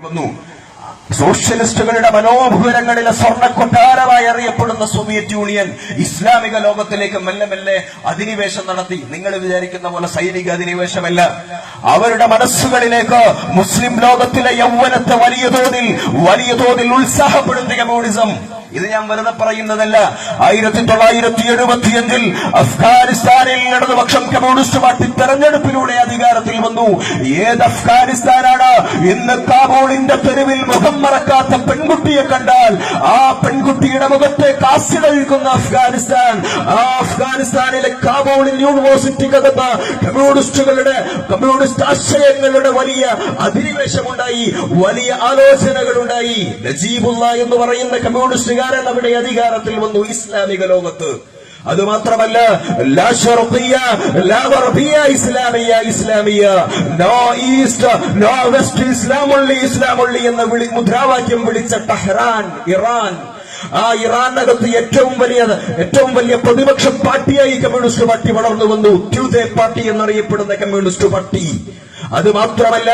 വന്നു. സോഷ്യലിസ്റ്റുകളുടെ മനോഭൂരങ്ങളിലെ സ്വർണ്ണക്കൊട്ടാരമായി അറിയപ്പെടുന്ന Soviet union ഇസ്ലാമിക ലോകത്തിലേക്ക് മെല്ലെ മെല്ലെ അധിനിവേശം നടത്തി. നിങ്ങൾ വിചാരിക്കുന്ന പോലെ സൈനിക അധിനിവേശമല്ല. അവരുടെ മനസ്സുകളിലേക്ക് മുസ്ലിം ലോകത്തിലെ യൗവനത്തെ വലിയ തോതിൽ ഉത്സാഹപ്പെടുത്തിയ കമ്മ്യൂണിസം. ഇത് ഞാൻ വെറുതെ പറയുന്നതല്ല. 1975 അഫ്ഗാനിസ്ഥാനിൽ ഇടതുപക്ഷം കമ്മ്യൂണിസ്റ്റ് പാർട്ടി തെരഞ്ഞെടുപ്പിലൂടെ അധികാരത്തിൽ വന്നു. ഏത് അഫ്ഗാനിസ്ഥാനാണ് ഇന്ന് കാബൂളിന്റെ തെരുവിൽ മുഖം മറക്കാത്ത പെൺകുട്ടിയെ കണ്ടാൽ ആ പെൺകുട്ടിയുടെ മുഖത്തെ കാസിടഴിക്കുന്ന അഫ്ഗാനിസ്ഥാൻ? ആ അഫ്ഗാനിസ്ഥാനിലെ കാബൂളിൽ യൂണിവേഴ്സിറ്റിക്കകത്ത് കമ്മ്യൂണിസ്റ്റ് ആശയങ്ങളുടെ വലിയ അധിനിവേശമുണ്ടായി, വലിയ ആലോചനകളുണ്ടായി. നജീബുള്ള എന്ന് പറയുന്ന കമ്മ്യൂണിസ്റ്റ് അവിടെ അധികാരത്തിൽ വന്നു ഇസ്ലാമിക ലോകത്ത്. അതുമാത്രമല്ല, ലാ ശർഖിയ ലാ ഗർബിയ ഇസ്ലാമിയ, നോ ഈസ്റ്റ് നോ വെസ്റ്റ്, ഇസ്ലാം ഉള്ളി എന്ന മുദ്രാവാക്യം വിളിച്ച ടെഹ്റാൻ, ഇറാൻ. ആ ഇറാനകത്ത് ഏറ്റവും വലിയ പ്രതിപക്ഷ പാർട്ടിയായി കമ്മ്യൂണിസ്റ്റ് പാർട്ടി വളർന്നു വന്നു. ട്യൂതേ പാർട്ടി എന്നറിയപ്പെടുന്ന കമ്മ്യൂണിസ്റ്റ് പാർട്ടി. അത് മാത്രമല്ല,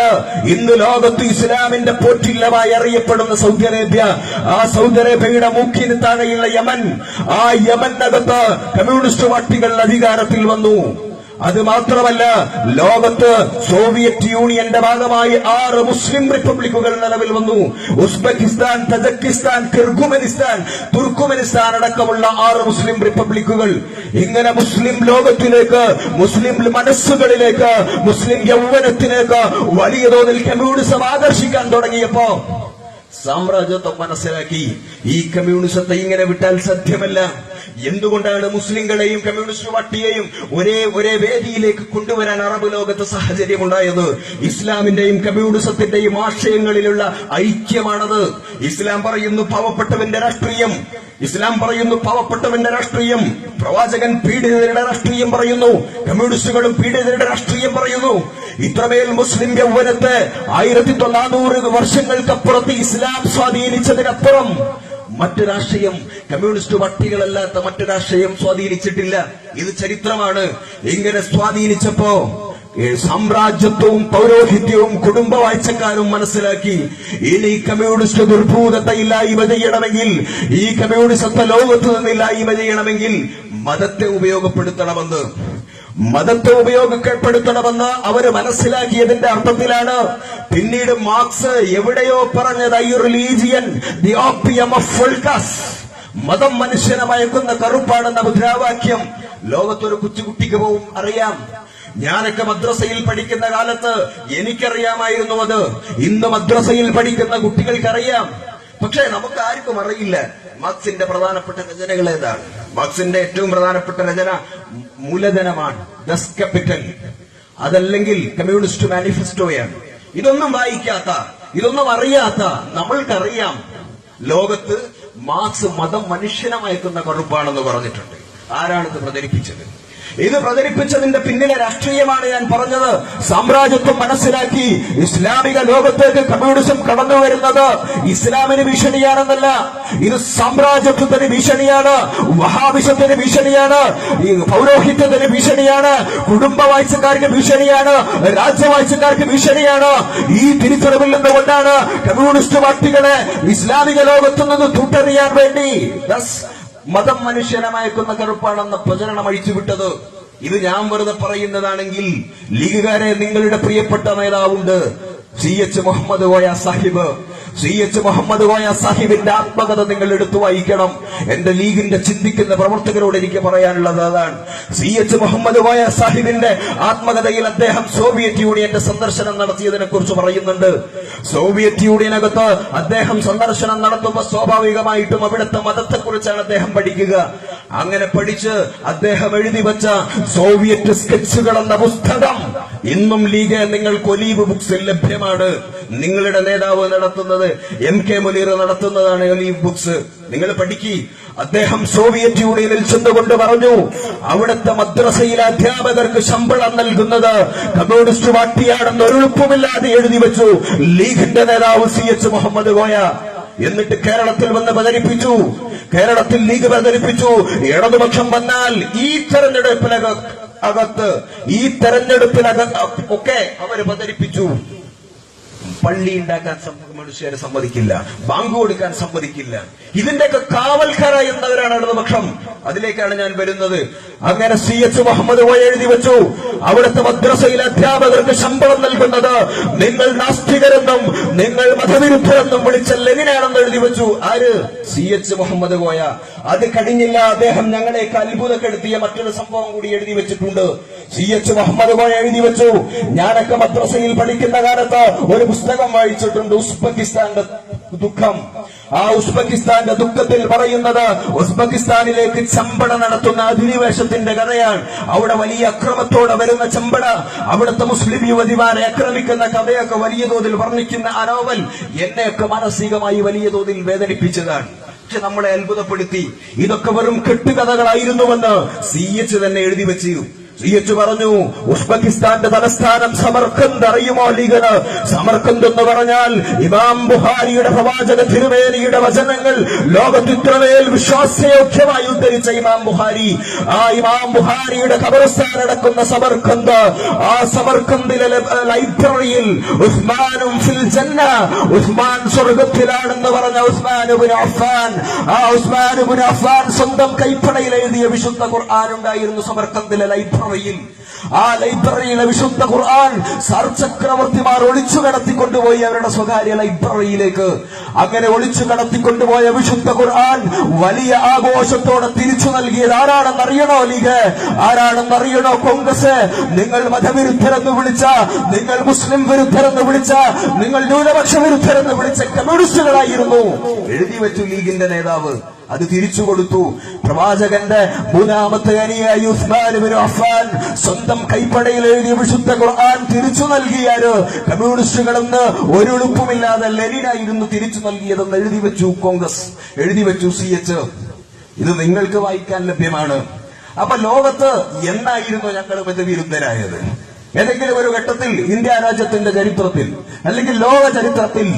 ഇന്ന് ലോകത്ത് ഇസ്ലാമിന്റെ പോറ്റില്ലമായി അറിയപ്പെടുന്ന സൗദി അറേബ്യ, ആ സൗദി അറേബ്യയുടെ മൂക്കിന് താഴെയുള്ള യമൻ, ആ യമനകത്ത് കമ്മ്യൂണിസ്റ്റ് പാർട്ടികൾ അധികാരത്തിൽ വന്നു. അത് മാത്രമല്ല, ലോകത്ത് സോവിയറ്റ് യൂണിയന്റെ ഭാഗമായി 6 മുസ്ലിം റിപ്പബ്ലിക്കുകൾ നിലവിൽ വന്നു. ഉസ്ബെക്കിസ്ഥാൻ, തജക്കിസ്ഥാൻ, കിർഗുമനിസ്ഥാൻ, തുർക്കുമനിസ്ഥാൻ അടക്കമുള്ള 6 മുസ്ലിം റിപ്പബ്ലിക്കുകൾ. ഇങ്ങനെ മുസ്ലിം ലോകത്തിലേക്ക്, മുസ്ലിം മനസ്സുകളിലേക്ക്, മുസ്ലിം യൗവനത്തിലേക്ക് വലിയ തോതിൽ കമ്മ്യൂണിസം ആകർഷിക്കാൻ തുടങ്ങിയപ്പോ സാമ്രാജ്യത്വം മനസ്സിലാക്കി ഈ കമ്മ്യൂണിസത്തെ ഇങ്ങനെ വിട്ടാൽ സാധ്യമല്ല. എന്തുകൊണ്ടാണ് മുസ്ലിങ്ങളെയും കമ്മ്യൂണിസ്റ്റ് പാർട്ടിയെയും ഒരേ വേദിയിലേക്ക് കൊണ്ടുവരാൻ അറബ് ലോകത്ത് സാഹചര്യമുണ്ടായത്? ഇസ്ലാമിന്റെയും കമ്മ്യൂണിസത്തിന്റെയും ആശയങ്ങളിലുള്ള ഐക്യമാണത്. ഇസ്ലാം പറയുന്നു പാവപ്പെട്ടവന്റെ രാഷ്ട്രീയം, പ്രവാചകൻ പീഡിതരുടെ രാഷ്ട്രീയം പറയുന്നു, കമ്മ്യൂണിസ്റ്റുകളും പീഡിതരുടെ രാഷ്ട്രീയം പറയുന്നു. ഇത്രമേൽ മുസ്ലിം യൗവനത്തെ 1900 വർഷങ്ങൾക്കപ്പുറത്ത് ഇസ്ലാം സ്വാധീനിച്ചതിനപ്പുറം മറ്റു രാഷ്ട്രീയം, കമ്മ്യൂണിസ്റ്റ് പാർട്ടികളല്ലാത്ത മറ്റു രാഷ്ട്രീയം സ്വാധീനിച്ചിട്ടില്ല. ഇത് ചരിത്രമാണ്. ഇങ്ങനെ സ്വാധീനിച്ചപ്പോ സാമ്രാജ്യത്വവും പൗരോഹിത്യവും കുടുംബവാഴ്ചക്കാരും മനസ്സിലാക്കി, ഇനി കമ്മ്യൂണിസ്റ്റ് ദുർഭൂതത്തെ ഇല്ലായ്മ ചെയ്യണമെങ്കിൽ, ഈ കമ്മ്യൂണിസത്തെ ലോകത്ത് നിന്ന് ഇല്ലായ്മ ചെയ്യണമെങ്കിൽ മതത്തെ ഉപയോഗപ്പെടുത്തണമെന്ന് അവര് മനസ്സിലാക്കിയതിന്റെ അർത്ഥത്തിലാണ് പിന്നീട് മാർക്സ് എവിടെയോ പറഞ്ഞത്, I religion the opium of folks, മതം മനുഷ്യനെ മയക്കുന്ന കറുപ്പാണെന്ന മുദ്രാവാക്യം ലോകത്തൊരു കൊച്ചുകുട്ടിക്ക് പോവും അറിയാം. ഞാനൊക്കെ മദ്രസയിൽ പഠിക്കുന്ന കാലത്ത് എനിക്കറിയാമായിരുന്നു അത്. ഇന്ന് മദ്രസയിൽ പഠിക്കുന്ന കുട്ടികൾക്കറിയാം. പക്ഷേ നമുക്ക് ആർക്കും അറിയില്ല മാർക്സിന്റെ പ്രധാനപ്പെട്ട രചനകൾ ഏതാണ്. മാർക്സിന്റെ ഏറ്റവും പ്രധാനപ്പെട്ട രചന മൂലധനമാണ്, ദസ് ക്യാപിറ്റൽ. അതല്ലെങ്കിൽ കമ്മ്യൂണിസ്റ്റ് മാനിഫെസ്റ്റോയാണ്. ഇതൊന്നും വായിക്കാത്ത, ഇതൊന്നും അറിയാത്ത നമ്മൾക്കറിയാം ലോകത്ത് മാർക്സ് മതം മനുഷ്യനെ മയക്കുന്ന കറുപ്പാണെന്ന് പറഞ്ഞിട്ടുണ്ട്. ആരാണിത് പ്രചരിപ്പിച്ചത്? ഇത് പ്രചരിപ്പിച്ചതിന്റെ പിന്നിലെ രാഷ്ട്രീയമാണ് ഞാൻ പറഞ്ഞത്. സാമ്രാജ്യത്വം മനസ്സിലാക്കി ഇസ്ലാമിക ലോകത്തേക്ക് കമ്മ്യൂണിസം കടന്നു വരുന്നത് ഇസ്ലാമിന് ഭീഷണിയാണെന്നല്ല, ഇത് സാമ്രാജ്യത്വത്തിന് ഭീഷണിയാണ്, വഹാബിസത്തിന് ഭീഷണിയാണ്, പൗരോഹിത്യത്തിന് ഭീഷണിയാണ്, കുടുംബവാഴ്ചക്കാർക്ക് ഭീഷണിയാണ്, രാജ്യവാഴ്ചക്കാർക്ക് ഭീഷണിയാണ്. ഈ തിരിച്ചറിവിൽ നിന്നുകൊണ്ടാണ് കമ്മ്യൂണിസ്റ്റ് പാർട്ടികളെ ഇസ്ലാമിക ലോകത്തു നിന്ന് തൂട്ടെറിയാൻ വേണ്ടി മതം മനുഷ്യനെ മയക്കുന്ന കറുപ്പാണെന്ന പ്രചരണം അഴിച്ചുവിട്ടത്. ഇത് ഞാൻ വെറുതെ പറയുന്നതാണെങ്കിൽ ലീഗുകാരെ, നിങ്ങളുടെ പ്രിയപ്പെട്ട നേതാവുണ്ട് CH മുഹമ്മദ് കോയ സാഹിബ്. CH മുഹമ്മദ് കോയ സാഹിബിന്റെ ആത്മകഥ നിങ്ങൾ എടുത്തു വായിക്കണം. എന്റെ ലീഗിന്റെ ചിന്തിക്കുന്ന പ്രവർത്തകരോട് എനിക്ക് പറയാനുള്ളത് അതാണ്. CH മുഹമ്മദ് കോയ സാഹിബിന്റെ ആത്മകഥയിൽ അദ്ദേഹം സോവിയറ്റ് യൂണിയന്റെ സന്ദർശനം നടത്തിയതിനെ കുറിച്ച് പറയുന്നുണ്ട്. സോവിയറ്റ് യൂണിയനകത്ത് അദ്ദേഹം സന്ദർശനം നടത്തുമ്പോൾ സ്വാഭാവികമായിട്ടും അവിടുത്തെ മതത്തെക്കുറിച്ചാണ് അദ്ദേഹം പഠിക്കുക. അങ്ങനെ പഠിച്ച് അദ്ദേഹം എഴുതി വെച്ച സോവിയറ്റ് സ്കെച്ചുകൾ എന്ന പുസ്തകം ഇന്നും ലീഗ് നിങ്ങൾക്ക് ഒലീവ് ബുക്സിൽ ലഭ്യമാണ്. നിങ്ങളുടെ നേതാവ് നടത്തുന്നത്, MK മുനീർ നടത്തുന്നതാണ് ഒലീവ് ബുക്സ്. നിങ്ങൾ പഠിക്കി. അദ്ദേഹം സോവിയറ്റ് യൂണിയനിൽ ചെന്നുകൊണ്ട് പറഞ്ഞു, അവിടുത്തെ മദ്രസയിലെ അധ്യാപകർക്ക് ശമ്പളം നൽകുന്നത് കമ്മ്യൂണിസ്റ്റ് പാർട്ടിയാണെന്ന് ഒരെളുപ്പമില്ലാതെ എഴുതി വെച്ചു ലീഗിന്റെ നേതാവ് CH മുഹമ്മദ് കോയ. എന്നിട്ട് കേരളത്തിൽ വന്ന് പ്രചരിപ്പിച്ചു. കേരളത്തിൽ ലീഗ് പ്രചരിപ്പിച്ചു, ഇടതുപക്ഷം വന്നാൽ ഈ തെരഞ്ഞെടുപ്പിനകത്ത് ഒക്കെ അവർ പ്രചരിപ്പിച്ചു. പള്ളി ഉണ്ടാക്കാൻ മനുഷ്യരെ സമ്മതിക്കില്ല, ബാങ്ക് കൊടുക്കാൻ സമ്മതിക്കില്ല. ഇതിന്റെയൊക്കെ കാവൽക്കാരായി എന്നവരാണ് ഇടതുപക്ഷം. അതിലേക്കാണ് ഞാൻ വരുന്നത്. അങ്ങനെ CH മുഹമ്മദ് കോയ എഴുതി വെച്ചു, അവിടുത്തെ മദ്രസയിലെ അധ്യാപകർക്ക് ശമ്പളം നൽകുന്നത് നിങ്ങൾ നാസ്തികരെന്നും നിങ്ങൾ മതവിരുദ്ധരെന്നും വിളിച്ച ലെനിനാണെന്ന് എഴുതി വെച്ചു. ആര്? CH മുഹമ്മദ് കോയ. അത് കഴിഞ്ഞില്ല, അദ്ദേഹം ഞങ്ങളെയൊക്കെ അത്ഭുതപ്പെടുത്തിയ മറ്റൊരു സംഭവം കൂടി എഴുതി വെച്ചിട്ടുണ്ട്. CH മുഹമ്മദ് കോയ എഴുതി വെച്ചു, ഞാനൊക്കെ മദ്രസയിൽ പഠിക്കുന്ന കാലത്ത് ഒരു പുസ്തകം വായിച്ചിട്ടുണ്ട്, ഉസ്ബെക്കിസ്ഥാന്റെ ദുഃഖം. ആ ഉസ്ബെക്കിസ്ഥാന്റെ ദുഃഖത്തിൽ പറയുന്നത് ഉസ്ബെക്കിസ്ഥാനിലേക്ക് ചമ്പട നടത്തുന്ന അധിനിവേശത്തിന്റെ കഥയാണ്. അവിടെ വലിയ അക്രമത്തോടെ വരുന്ന ചമ്പട, അവിടുത്തെ മുസ്ലിം യുവതിമാരെ ആക്രമിക്കുന്ന കഥയൊക്കെ വലിയ തോതിൽ വർണ്ണിക്കുന്ന ആ നോവൽ എന്നെയൊക്കെ മാനസികമായി വലിയ തോതിൽ വേദനിപ്പിച്ചതാണ്. പക്ഷെ നമ്മളെ അത്ഭുതപ്പെടുത്തി. ഇതൊക്കെ വെറും കെട്ടുകഥകളായിരുന്നുവെന്ന് CH തന്നെ എഴുതി വെച്ചു. CH പറഞ്ഞു, ഉസ്ബെക്കിസ്ഥാന്റെ തലസ്ഥാനം സമർക്കന്ത് അറിയുമോ ലീഗന്? സമർക്കന്ത് എന്ന് പറഞ്ഞാൽ ഇമാം ബുഖാരിയുടെ പ്രവാചക തിരുമേനിയുടെ വചനങ്ങൾ ലോകത്ത് ഇത്രമേൽ വിശ്വാസയോഗ്യമായി ഉദ്ധരിച്ച ഇമാം ബുഖാരി, ആ ഇമാം ബുഖാരിയുടെ ഖബർസ്ഥാൻ അടക്കുന്ന സമർക്കന്ത്, ആ സമർക്കന്തിലെ ലൈബ്രറിയിൽ ഉസ്മാനും ഫിൽ ജന്ന, ഉസ്മാൻ സ്വർഗത്തിലാണെന്ന് പറഞ്ഞ ഉസ്മാൻ ഇബ്നു അഫ്ഫാൻ, ആ ഉസ്മാൻ ഇബ്നു അഫ്ഫാൻ സ്വന്തം കൈപ്പടയിൽ എഴുതിയ വിശുദ്ധ ഖുർആൻ ഉണ്ടായിരുന്നു സമർക്കന്തിലെ ലൈബ്രറിയിൽ. ആ ലൈബ്രറിയിലെ വിശുദ്ധ ഖുർആൻ സാർ ചക്രവർത്തിമാർ ഒളിച്ചു കടത്തിക്കൊണ്ടുപോയി അവരുടെ സ്വകാര്യ ലൈബ്രറിയിലേക്ക്. അങ്ങനെ ഒളിച്ചു കടത്തിക്കൊണ്ടുപോയ വിശുദ്ധ ഖുർആൻ വലിയ ആഘോഷത്തോടെ തിരിച്ചു നൽകിയത് ആരാണെന്നറിയണോ ലീഗ്? ആരാണെന്നറിയണോ കോൺഗ്രസ്? നിങ്ങൾ മതവിരുദ്ധരെന്ന് വിളിച്ച, നിങ്ങൾ മുസ്ലിം വിരുദ്ധരെന്ന് വിളിച്ച, നിങ്ങൾ ന്യൂനപക്ഷ വിരുദ്ധരെന്ന് വിളിച്ച കമ്മ്യൂണിസ്റ്റുകളായിരുന്നു. എഴുതി വെച്ചു ലീഗിന്റെ നേതാവ്. അത് തിരിച്ചു കൊടുത്തു. പ്രവാചകന്റെ മൂന്നാമത്തെ അനിയായ ഉസ്മാൻ ഇബ്നു അഫ്ഫാൻ സ്വന്തം കൈപ്പടയിൽ എഴുതിയ വിശുദ്ധ ഖുർആൻ തിരിച്ചു നൽകിയാല് കമ്മ്യൂണിസ്റ്റുകളെന്ന് ഒരു എളുപ്പമില്ലാതെ ലെനിനായിരുന്നു തിരിച്ചു നൽകിയതെന്ന് എഴുതി വെച്ചു കോൺഗ്രസ്, എഴുതി വെച്ചു CH. ഇത് നിങ്ങൾക്ക് വായിക്കാൻ ലഭ്യമാണ്. അപ്പൊ ലോകത്ത് എന്നായിരുന്നു ഞങ്ങൾ മതവിരുദ്ധരായത്? ഏതെങ്കിലും ഒരു ഘട്ടത്തിൽ ഇന്ത്യ രാജ്യത്തിന്റെ ചരിത്രത്തിൽ അല്ലെങ്കിൽ ലോക ചരിത്രത്തിൽ?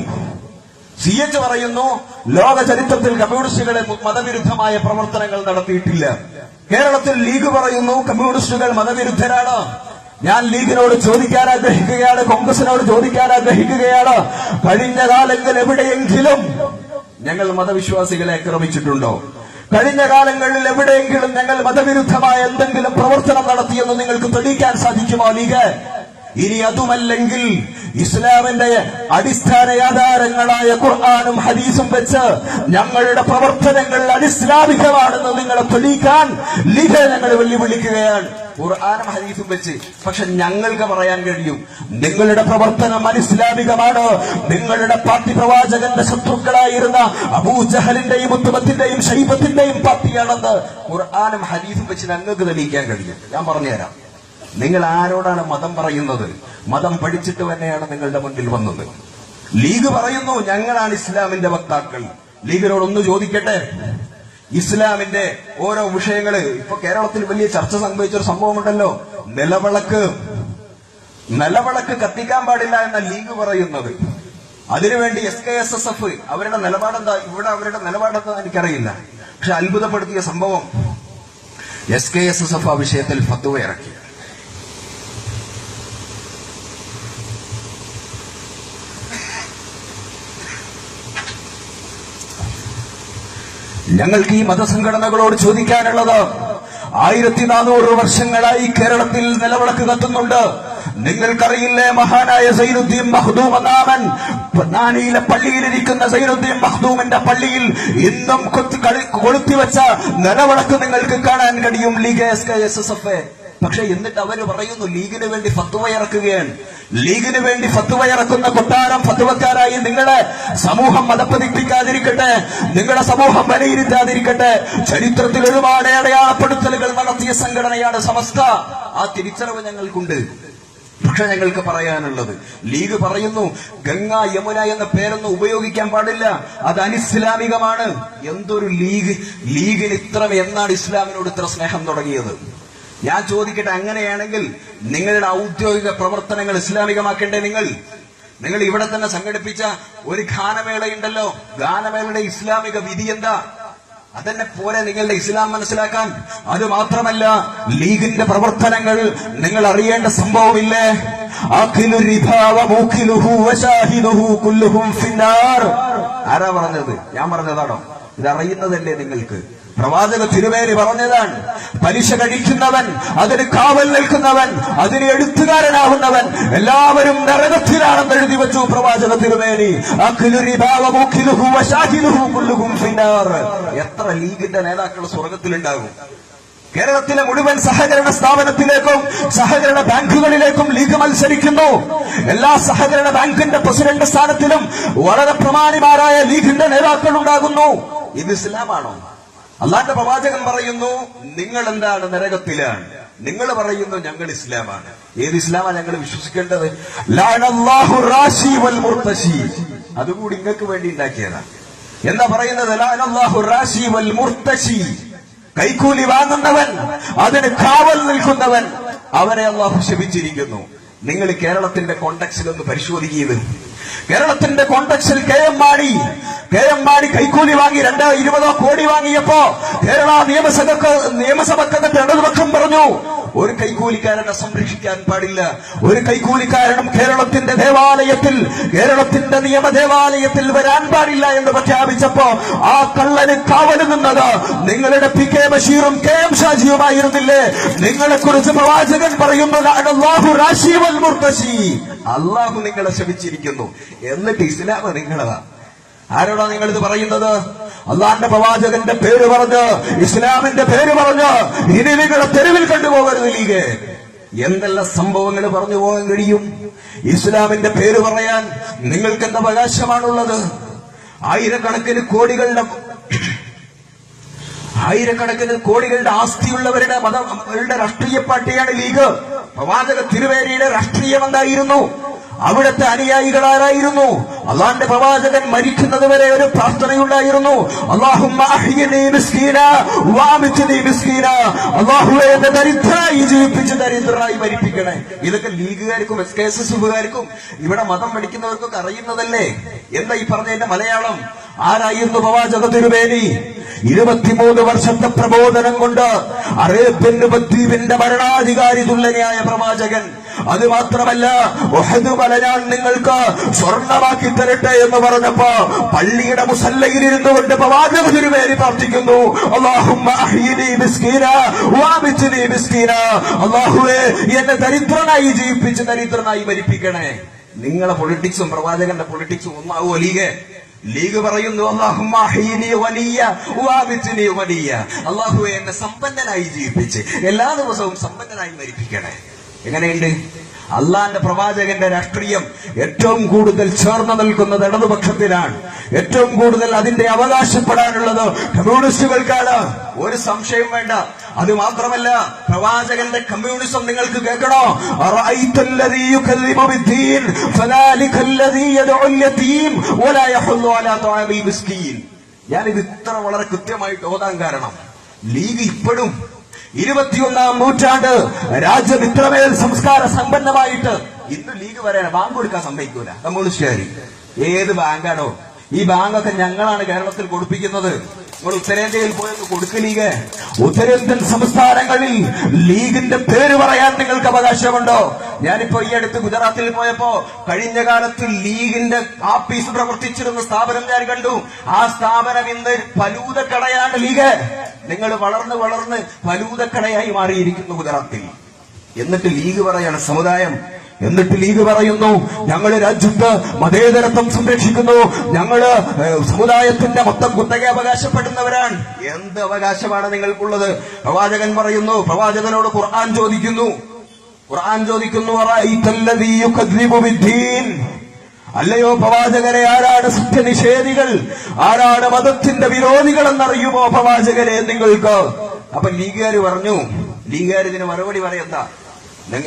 CH പറയുന്നു, ലോക ചരിത്രത്തിൽ കമ്മ്യൂണിസ്റ്റുകളെ മതവിരുദ്ധമായ പ്രവർത്തനങ്ങൾ നടത്തിയിട്ടില്ല. കേരളത്തിൽ ലീഗ് പറയുന്നു കമ്മ്യൂണിസ്റ്റുകൾ മതവിരുദ്ധരാണ്. ഞാൻ ലീഗിനോട് ചോദിക്കാൻ ആഗ്രഹിക്കുകയാണ്, കോൺഗ്രസിനോട് ചോദിക്കാൻ ആഗ്രഹിക്കുകയാണ്, കഴിഞ്ഞ കാലങ്ങളിൽ എവിടെയെങ്കിലും ഞങ്ങൾ മതവിശ്വാസികളെ ആക്രമിച്ചിട്ടുണ്ടോ? കഴിഞ്ഞ കാലങ്ങളിൽ എവിടെയെങ്കിലും ഞങ്ങൾ മതവിരുദ്ധമായ എന്തെങ്കിലും പ്രവർത്തനം നടത്തിയെന്ന് നിങ്ങൾക്ക് തെളിയിക്കാൻ സാധിക്കുമോ ലീഗ്? ഇനി അതുമല്ലെങ്കിൽ ഇസ്ലാമിന്റെ അടിസ്ഥാന ആധാരങ്ങളായ ഖുർആനും ഹദീസും വെച്ച് ഞങ്ങളുടെ പ്രവർത്തനങ്ങൾ അനിസ്ലാമികമാണെന്ന് നിങ്ങളെ തെളിയിക്കാൻ ലീഗ് ഞങ്ങൾ വെല്ലുവിളിക്കുകയാണ്. ഖുർആനും ഹദീസും വെച്ച്. പക്ഷെ ഞങ്ങൾക്ക് പറയാൻ കഴിയും, നിങ്ങളുടെ പ്രവർത്തനം അനിസ്ലാമികമാണ്. നിങ്ങളുടെ പാർട്ടി പ്രവാചകന്റെ ശത്രുക്കളായിരുന്ന അബൂജഹലിന്റെയും ഉത്തുബത്തിന്റെയും ശൈബത്തിന്റെയും പാർട്ടിയാണെന്ന് ഖുർആനും ഹദീസും വെച്ച് ഞങ്ങൾക്ക് തെളിയിക്കാൻ കഴിയും. ഞാൻ പറഞ്ഞുതരാം. നിങ്ങൾ ആരോടാണ് മതം പറയുന്നത്? മതം പഠിച്ചിട്ട് തന്നെയാണ് നിങ്ങളുടെ മുന്നിൽ വന്നത്. ലീഗ് പറയുന്നു ഞങ്ങളാണ് ഇസ്ലാമിന്റെ വക്താക്കൾ. ലീഗിനോടൊന്ന് ചോദിക്കട്ടെ, ഇസ്ലാമിന്റെ ഓരോ വിഷയങ്ങള് ഇപ്പൊ കേരളത്തിൽ വലിയ ചർച്ച സംഭവിച്ചൊരു സംഭവമുണ്ടല്ലോ, നിലവിളക്ക് കത്തിക്കാൻ പാടില്ല എന്ന ലീഗ് പറയുന്നത്. അതിനുവേണ്ടി SKSSF അവരുടെ നിലപാടെന്താ? ഇവിടെ അവരുടെ നിലപാടെന്താ എനിക്കറിയില്ല. പക്ഷെ അത്ഭുതപ്പെടുത്തിയ സംഭവം, SKSSF ആ വിഷയത്തിൽ ഫത്വ ഇറക്കി. ഞങ്ങൾക്ക് ഈ മതസംഘടനകളോട് ചോദിക്കാനുള്ളത്, 1400 വർഷങ്ങളായി കേരളത്തിൽ നിലവിളക്ക് കത്തുന്നുണ്ട്. നിങ്ങൾക്കറിയില്ലേ മഹാനായ സൈനുദ്ദീൻ മഖ്ദൂം എന്നാമൻ പൊന്നാനിയിലെ പള്ളിയിലിരിക്കുന്ന സൈനുദ്ദീൻ മഖ്ദൂമിന്റെ പള്ളിയിൽ ഇന്നും കൊളുത്തിവെച്ച നിലവിളക്ക് നിങ്ങൾക്ക് കാണാൻ കഴിയും ലീഗ് SKSSF. പക്ഷെ എന്നിട്ട് അവര് പറയുന്നു ലീഗിന് വേണ്ടി ഫത്വ ഇറക്കുകയാണ്. ലീഗിന് വേണ്ടി ഫത്വ ഇറക്കുന്ന കൊട്ടാരം ഫത്വക്കാരായി നിങ്ങളെ സമൂഹം മതപ്പതിപ്പിക്കാതിരിക്കട്ടെ, നിങ്ങളുടെ സമൂഹം വിലയിരുത്താതിരിക്കട്ടെ. ചരിത്രത്തിൽ ഒരുപാട് അടയാളപ്പെടുത്തലുകൾ നടത്തിയ സംഘടനയാണ് സമസ്ത. ആ തിരിച്ചറിവ് ഞങ്ങൾക്കുണ്ട്. പക്ഷെ ഞങ്ങൾക്ക് പറയാനുള്ളത്, ലീഗ് പറയുന്നു ഗംഗ യമുന എന്ന പേരൊന്നും ഉപയോഗിക്കാൻ പാടില്ല, അത് അനിസ്ലാമികമാണ്. എന്തൊരു ലീഗ്! ലീഗിന് എന്നാണ് ഇസ്ലാമിനോട് ഇത്ര സ്നേഹം തുടങ്ങിയത്? ഞാൻ ചോദിക്കട്ടെ, അങ്ങനെയാണെങ്കിൽ നിങ്ങളുടെ ഔദ്യോഗിക പ്രവർത്തനങ്ങൾ ഇസ്ലാമികമാക്കേണ്ടേ? നിങ്ങൾ ഇവിടെ തന്നെ സംഘടിപ്പിച്ച ഒരു ഗാനമേളയുണ്ടല്ലോ, ഗാനമേളയുടെ ഇസ്ലാമിക വിധി എന്താ? അതെന്നെ പോലെ നിങ്ങളുടെ ഇസ്ലാം മനസ്സിലാക്കാൻ. അത് മാത്രമല്ല, ലീഗിന്റെ പ്രവർത്തനങ്ങൾ നിങ്ങൾ അറിയേണ്ട സംഭവമില്ലേ? ആഖിലു റിബാ വമൂഖിലുഹു വശാഹിദുഹു കുല്ലുഹും ഫിന്നാർ. ആരാ പറഞ്ഞത്? ഞാൻ പറഞ്ഞതാണോ? ഇതറിയുന്നതല്ലേ നിങ്ങൾക്ക്? പ്രവാചക തിരുമേനി പറഞ്ഞതാണ്. പലിശ കഴിക്കുന്നവൻ, അതിന് കാവൽ നിൽക്കുന്നവൻ, അതിന് എഴുത്തുകാരനാവുന്നവൻ എല്ലാവരും നരകത്തിലാണെന്ന് എഴുതി വെച്ചു പ്രവാചക തിരുമേനി. എത്ര ലീഗിന്റെ നേതാക്കൾ സ്വർഗത്തിലുണ്ടാകും? കേരളത്തിലെ മുഴുവൻ സഹകരണ സ്ഥാപനത്തിലേക്കും സഹകരണ ബാങ്കുകളിലേക്കും ലീഗ് മത്സരിക്കുന്നു. എല്ലാ സഹകരണ ബാങ്കിന്റെ പ്രസിഡന്റ് സ്ഥാനത്തിലും വളരെ പ്രമാണിമാരായ ലീഗിന്റെ നേതാക്കൾ ഉണ്ടാകുന്നു. ഇത് ഇസ്ലാമാണോ? അള്ളാന്റെ പ്രവാചകൻ പറയുന്നു നിങ്ങൾ എന്താണ്? നരകത്തിലാണ്. നിങ്ങൾ പറയുന്നു ഞങ്ങൾ ഇസ്ലാമാണ്. ഏത് ഇസ്ലാമാണ് ഞങ്ങൾ വിശ്വസിക്കേണ്ടത്? ലഅനല്ലാഹു റാശി വൽ മുർതശി. അതുകൂടി നിങ്ങൾക്ക് വേണ്ടി ഉണ്ടാക്കിയതാണ്. എന്താ പറയുന്നത്? ലഅനല്ലാഹു റാശി വൽ മുർതശി. കൈക്കൂലി വാങ്ങുന്നവൻ, അതിന് കാവൽ നിൽക്കുന്നവൻ, അവരെ അള്ളാഹു ശപിച്ചിരിക്കുന്നു. നിങ്ങൾ കേരളത്തിന്റെ കോണ്ടക്സിൽ ഒന്ന് പരിശോധിക്കുന്നത്. കേരളത്തിന്റെ കോണ്ടക്സിൽ കെ എം മാണി കൈക്കൂലി വാങ്ങി 20 കോടി വാങ്ങിയപ്പോ കേരള നിയമസഭക്കകത്ത് ഇടതുപക്ഷം പറഞ്ഞു ഒരു കൈക്കൂലിക്കാരനെ സംരക്ഷിക്കാൻ പാടില്ല, ഒരു കൈക്കൂലിക്കാരനും കേരളത്തിന്റെ നിയമ ദേവാലയത്തിൽ വരാൻ പാടില്ല എന്ന് പ്രഖ്യാപിച്ചപ്പോ ആ കള്ളന് കാവല് നിന്നത് നിങ്ങളുടെ പി കെ ബഷീറും കെ എം ഷാജിയുമായിരുന്നില്ലേ? നിങ്ങളെ കുറിച്ച് പ്രവാചകൻ പറയുന്നത് അല്ലാഹു റാശി വൽ മുർതശി. അള്ളാഹു നിങ്ങളെ ശപിച്ചിരിക്കുന്നു. എന്നിട്ട് ഇസ്ലാം നിങ്ങളതാ. ആരോടാ നിങ്ങളിത് പറയുന്നത്? അള്ളാന്റെ പ്രവാചകന്റെ പേര് പറഞ്ഞ്, ഇസ്ലാമിന്റെ പേര് പറഞ്ഞ് ഇനി നിങ്ങളെ തെരുവിൽ കണ്ടുപോകരുത് ലീഗ്. എന്തെല്ലാം സംഭവങ്ങൾ പറഞ്ഞു പോകാൻ കഴിയും? ഇസ്ലാമിന്റെ പേര് പറയാൻ നിങ്ങൾക്ക് എന്ത് അവകാശമാണുള്ളത്? ആയിരക്കണക്കിന് കോടികളുടെ ആസ്തിയുള്ളവരുടെ രാഷ്ട്രീയ പാർട്ടിയാണ് ലീഗ്. പ്രവാചക തിരുവേരിയുടെ രാഷ്ട്രീയം എന്തായിരുന്നു? അവിടുത്തെ അനുയായികൾ ആരായിരുന്നു? അള്ളാന്റെ പ്രവാചകൻ മരിക്കുന്നത് വരെ ഒരു പ്രാർത്ഥനയുണ്ടായിരുന്നു. അല്ലാഹുമ്മ അഹ്യിനി മിസ്കീന വഅമിത്നി മിസ്കീന. അല്ലാഹുവേ എന്നെ ദരിദ്രനായി ജീവിപ്പിച്ച് ദരിദ്രനായി മരിപ്പിക്കണേ. ഇതൊക്കെ ലീഗുകാർക്കും SKSSകാർക്കും ഇവിടെ മതം പഠിക്കുന്നവർക്കൊക്കെ അറിയുന്നതല്ലേ? എന്താ ഈ പറഞ്ഞതിന്റെ മലയാളം? ആരായിരുന്നു പ്രവാചക തിരുമേനി? 23 വർഷത്തെ പ്രബോധനം കൊണ്ട് അറേബ്യൻ ഉപദ്വീപിന്റെ ഭരണാധികാരി തുല്യനായ പ്രവാചകൻ. അത് മാത്രമല്ല, ഉഹദ് മല ഞാൻ നിങ്ങൾക്ക് സ്വർണമാക്കി തരട്ടെ എന്ന് പറഞ്ഞപ്പോ പള്ളിയുടെ മുസല്ലയിലിരുന്നു കൊണ്ട് പ്രവാചക തിരുമേനി പ്രാർത്ഥിക്കുന്നു, അല്ലാഹുമ്മ അഹ്യിനി മിസ്കീന വഅമിത്നി മിസ്കീന. അല്ലാഹുവേ എന്നെ ദരിദ്രനായി ജീവിപ്പിച്ച് ദരിദ്രനായി മരിപ്പിക്കണേ. നിങ്ങളെ പൊളിറ്റിക്സും പ്രവാചകന്റെ പൊളിറ്റിക്സും ഒന്നാവോ ലീഗ്? ലീഗ് പറയുന്നു അല്ലാഹുമ്മ അഹ്യിനി വലിയ വഅമിത്നി വലിയ. അല്ലാഹുവേ എന്നെ സമ്പന്നനായി ജീവിപ്പിച്ച് എല്ലാ ദിവസവും സമ്പന്നനായി മരിപ്പിക്കണേ. എങ്ങനെയുണ്ട്? അള്ളാന്റെ പ്രവാചകന്റെ രാഷ്ട്രീയം ഏറ്റവും കൂടുതൽ ചേർന്ന് നിൽക്കുന്നത് ഇടതുപക്ഷത്തിലാണ്. ഏറ്റവും കൂടുതൽ അതിന്റെ അവകാശപ്പെടാനുള്ളത് കമ്മ്യൂണിസ്റ്റുകൾക്കാണ്. ഒരു സംശയം വേണ്ട. അത് മാത്രമല്ല, പ്രവാചകന്റെ കമ്മ്യൂണിസം നിങ്ങൾക്ക് കേൾക്കണോ? ഞാനിത് ഇത്ര വളരെ കൃത്യമായിട്ട് ഓതാൻ കാരണം ലീഗ് ഇപ്പോഴും 21ാം നൂറ്റാണ്ട് രാജ്യം ഇത്രമേൽ സംസ്കാര സമ്പന്നമായിട്ട് ഇന്ന് ലീഗ് വരാൻ ബാങ്ക് കൊടുക്കാൻ സമ്മതിക്കൂല കമ്മ്യൂണിസ്റ്റുകാർ. ഏത് ബാങ്കാണോ? ഈ ബാങ്കൊക്കെ ഞങ്ങളാണ് കേരളത്തിൽ കൊടുപ്പിക്കുന്നത്. നിങ്ങൾ ഉത്തരേന്ത്യയിൽ പോയൊന്ന് കൊടുക്ക് ലീഗ്. ഉത്തരേന്ത്യൻ സംസ്ഥാനങ്ങളിൽ ലീഗിന്റെ പേര് പറയാൻ നിങ്ങൾക്ക് അവകാശമുണ്ടോ? ഞാനിപ്പോ ഈ അടുത്ത് ഗുജറാത്തിൽ പോയപ്പോ കഴിഞ്ഞ കാലത്ത് ലീഗിന്റെ ആഫീസ് പ്രവർത്തിച്ചിരുന്ന സ്ഥാപനം ഞാൻ കണ്ടു. ആ സ്ഥാപനം ഇന്ന് ഫലൂദക്കടയാണ് ലീഗ്. നിങ്ങൾ വളർന്ന് ഫലൂദക്കടയായി മാറിയിരിക്കുന്നു ഗുജറാത്തിൽ. എന്നിട്ട് ലീഗ് പറയാണ് സമുദായം. എന്നിട്ട് ലീഗ് പറയുന്നു ഞങ്ങള് രാജ്യത്ത് മതേതരത്വം സംരക്ഷിക്കുന്നു, ഞങ്ങള് സമുദായത്തിന്റെ മൊത്തം കുത്തക അവകാശപ്പെടുന്നവരാണ്. എന്ത് അവകാശമാണ് നിങ്ങൾക്കുള്ളത്? പ്രവാചകൻ പറയുന്നു, പ്രവാചകനോട് ഖുർആൻ ചോദിക്കുന്നു അല്ലയോ പ്രവാചകരെ, ആരാണ് സത്യനിഷേധികൾ, ആരാണ് മതത്തിന്റെ വിരോധികൾ എന്നറിയുമോ പ്രവാചകരെ നിങ്ങൾക്ക്? അപ്പൊ ലീഗുകാർ പറഞ്ഞു, ലീഗുകാർ ഇതിന് മറുപടി പറയണ്ട.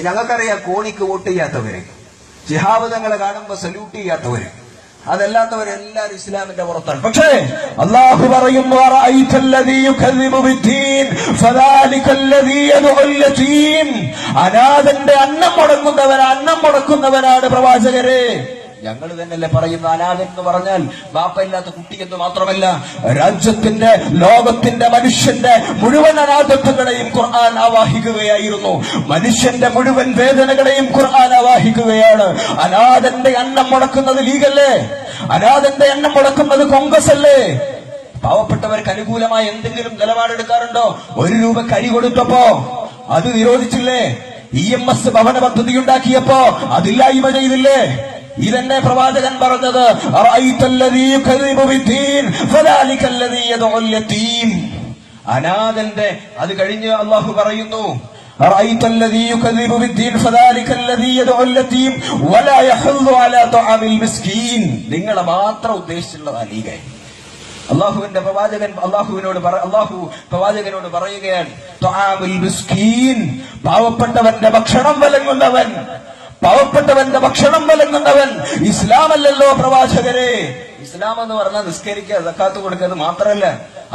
ഞങ്ങൾക്കറിയാം കോണിക്ക് വോട്ട് ചെയ്യാത്തവര്, ശിഹാബ് തങ്ങളെ കാണുമ്പോ സല്യൂട്ട് ചെയ്യാത്തവര്, അതല്ലാത്തവരെല്ലാരും ഇസ്ലാമിന്റെ പുറത്താണ്. പക്ഷേ അല്ലാഹു പറയുന്നു അനാഥന്റെ അന്നം മുടക്കുന്നവനാണ് പ്രവാചകരെ. ഞങ്ങൾ തന്നെയല്ലേ പറയുന്ന അനാഥൻ എന്ന് പറഞ്ഞാൽ ബാപ്പയില്ലാത്ത കുട്ടി എന്ന് മാത്രമല്ല, രാജ്യത്തിന്റെ ലോകത്തിന്റെ മനുഷ്യന്റെ മുഴുവൻ അനാഥത്വങ്ങളെയും ഖുർആൻ ആവാഹിക്കുകയായിരുന്നു. മനുഷ്യന്റെ മുഴുവൻ വേദനകളെയും ഖുർആൻ ആവാഹിക്കുകയാണ്. അനാഥന്റെ എണ്ണം മുടക്കുന്നത് ലീഗല്ലേ? അനാഥന്റെ എണ്ണം മുടക്കുന്നത് കോൺഗ്രസ് അല്ലേ? പാവപ്പെട്ടവർക്ക് അനുകൂലമായ എന്തെങ്കിലും നിലപാടെടുക്കാറുണ്ടോ? 1 രൂപ അരി കൊടുത്തപ്പോ അത് നിരോധിച്ചില്ലേ? EMS ഭവന പദ്ധതി ഉണ്ടാക്കിയപ്പോ അതില്ലായ്മ ചെയ്തില്ലേ? ഇതന്നെ പ്രവാചകൻ പറഞ്ഞത്, അനാഥന്റെ. അത് കഴിഞ്ഞ് അള്ളാഹു പറയുന്നു, നിങ്ങളെ മാത്രം ഉദ്ദേശിച്ചുള്ളതാ ലീഗ്. അള്ളാഹുവിന്റെ പ്രവാചകൻ അള്ളാഹു പ്രവാചകനോട് പറയുകയാണ്, പാവപ്പെട്ടവന്റെ ഭക്ഷണം വിലങ്ങുന്നവൻ, പാവപ്പെട്ടവന്റെ ഭക്ഷണം വിലങ്ങുന്നവൻ ഇസ്ലാമല്ലല്ലോ പ്രവാചകരെ. ഇസ്ലാം എന്ന് പറഞ്ഞാൽ നിസ്കരിക്കുക, സക്കാത്ത് കൊടുക്കുക മാത്രമല്ല,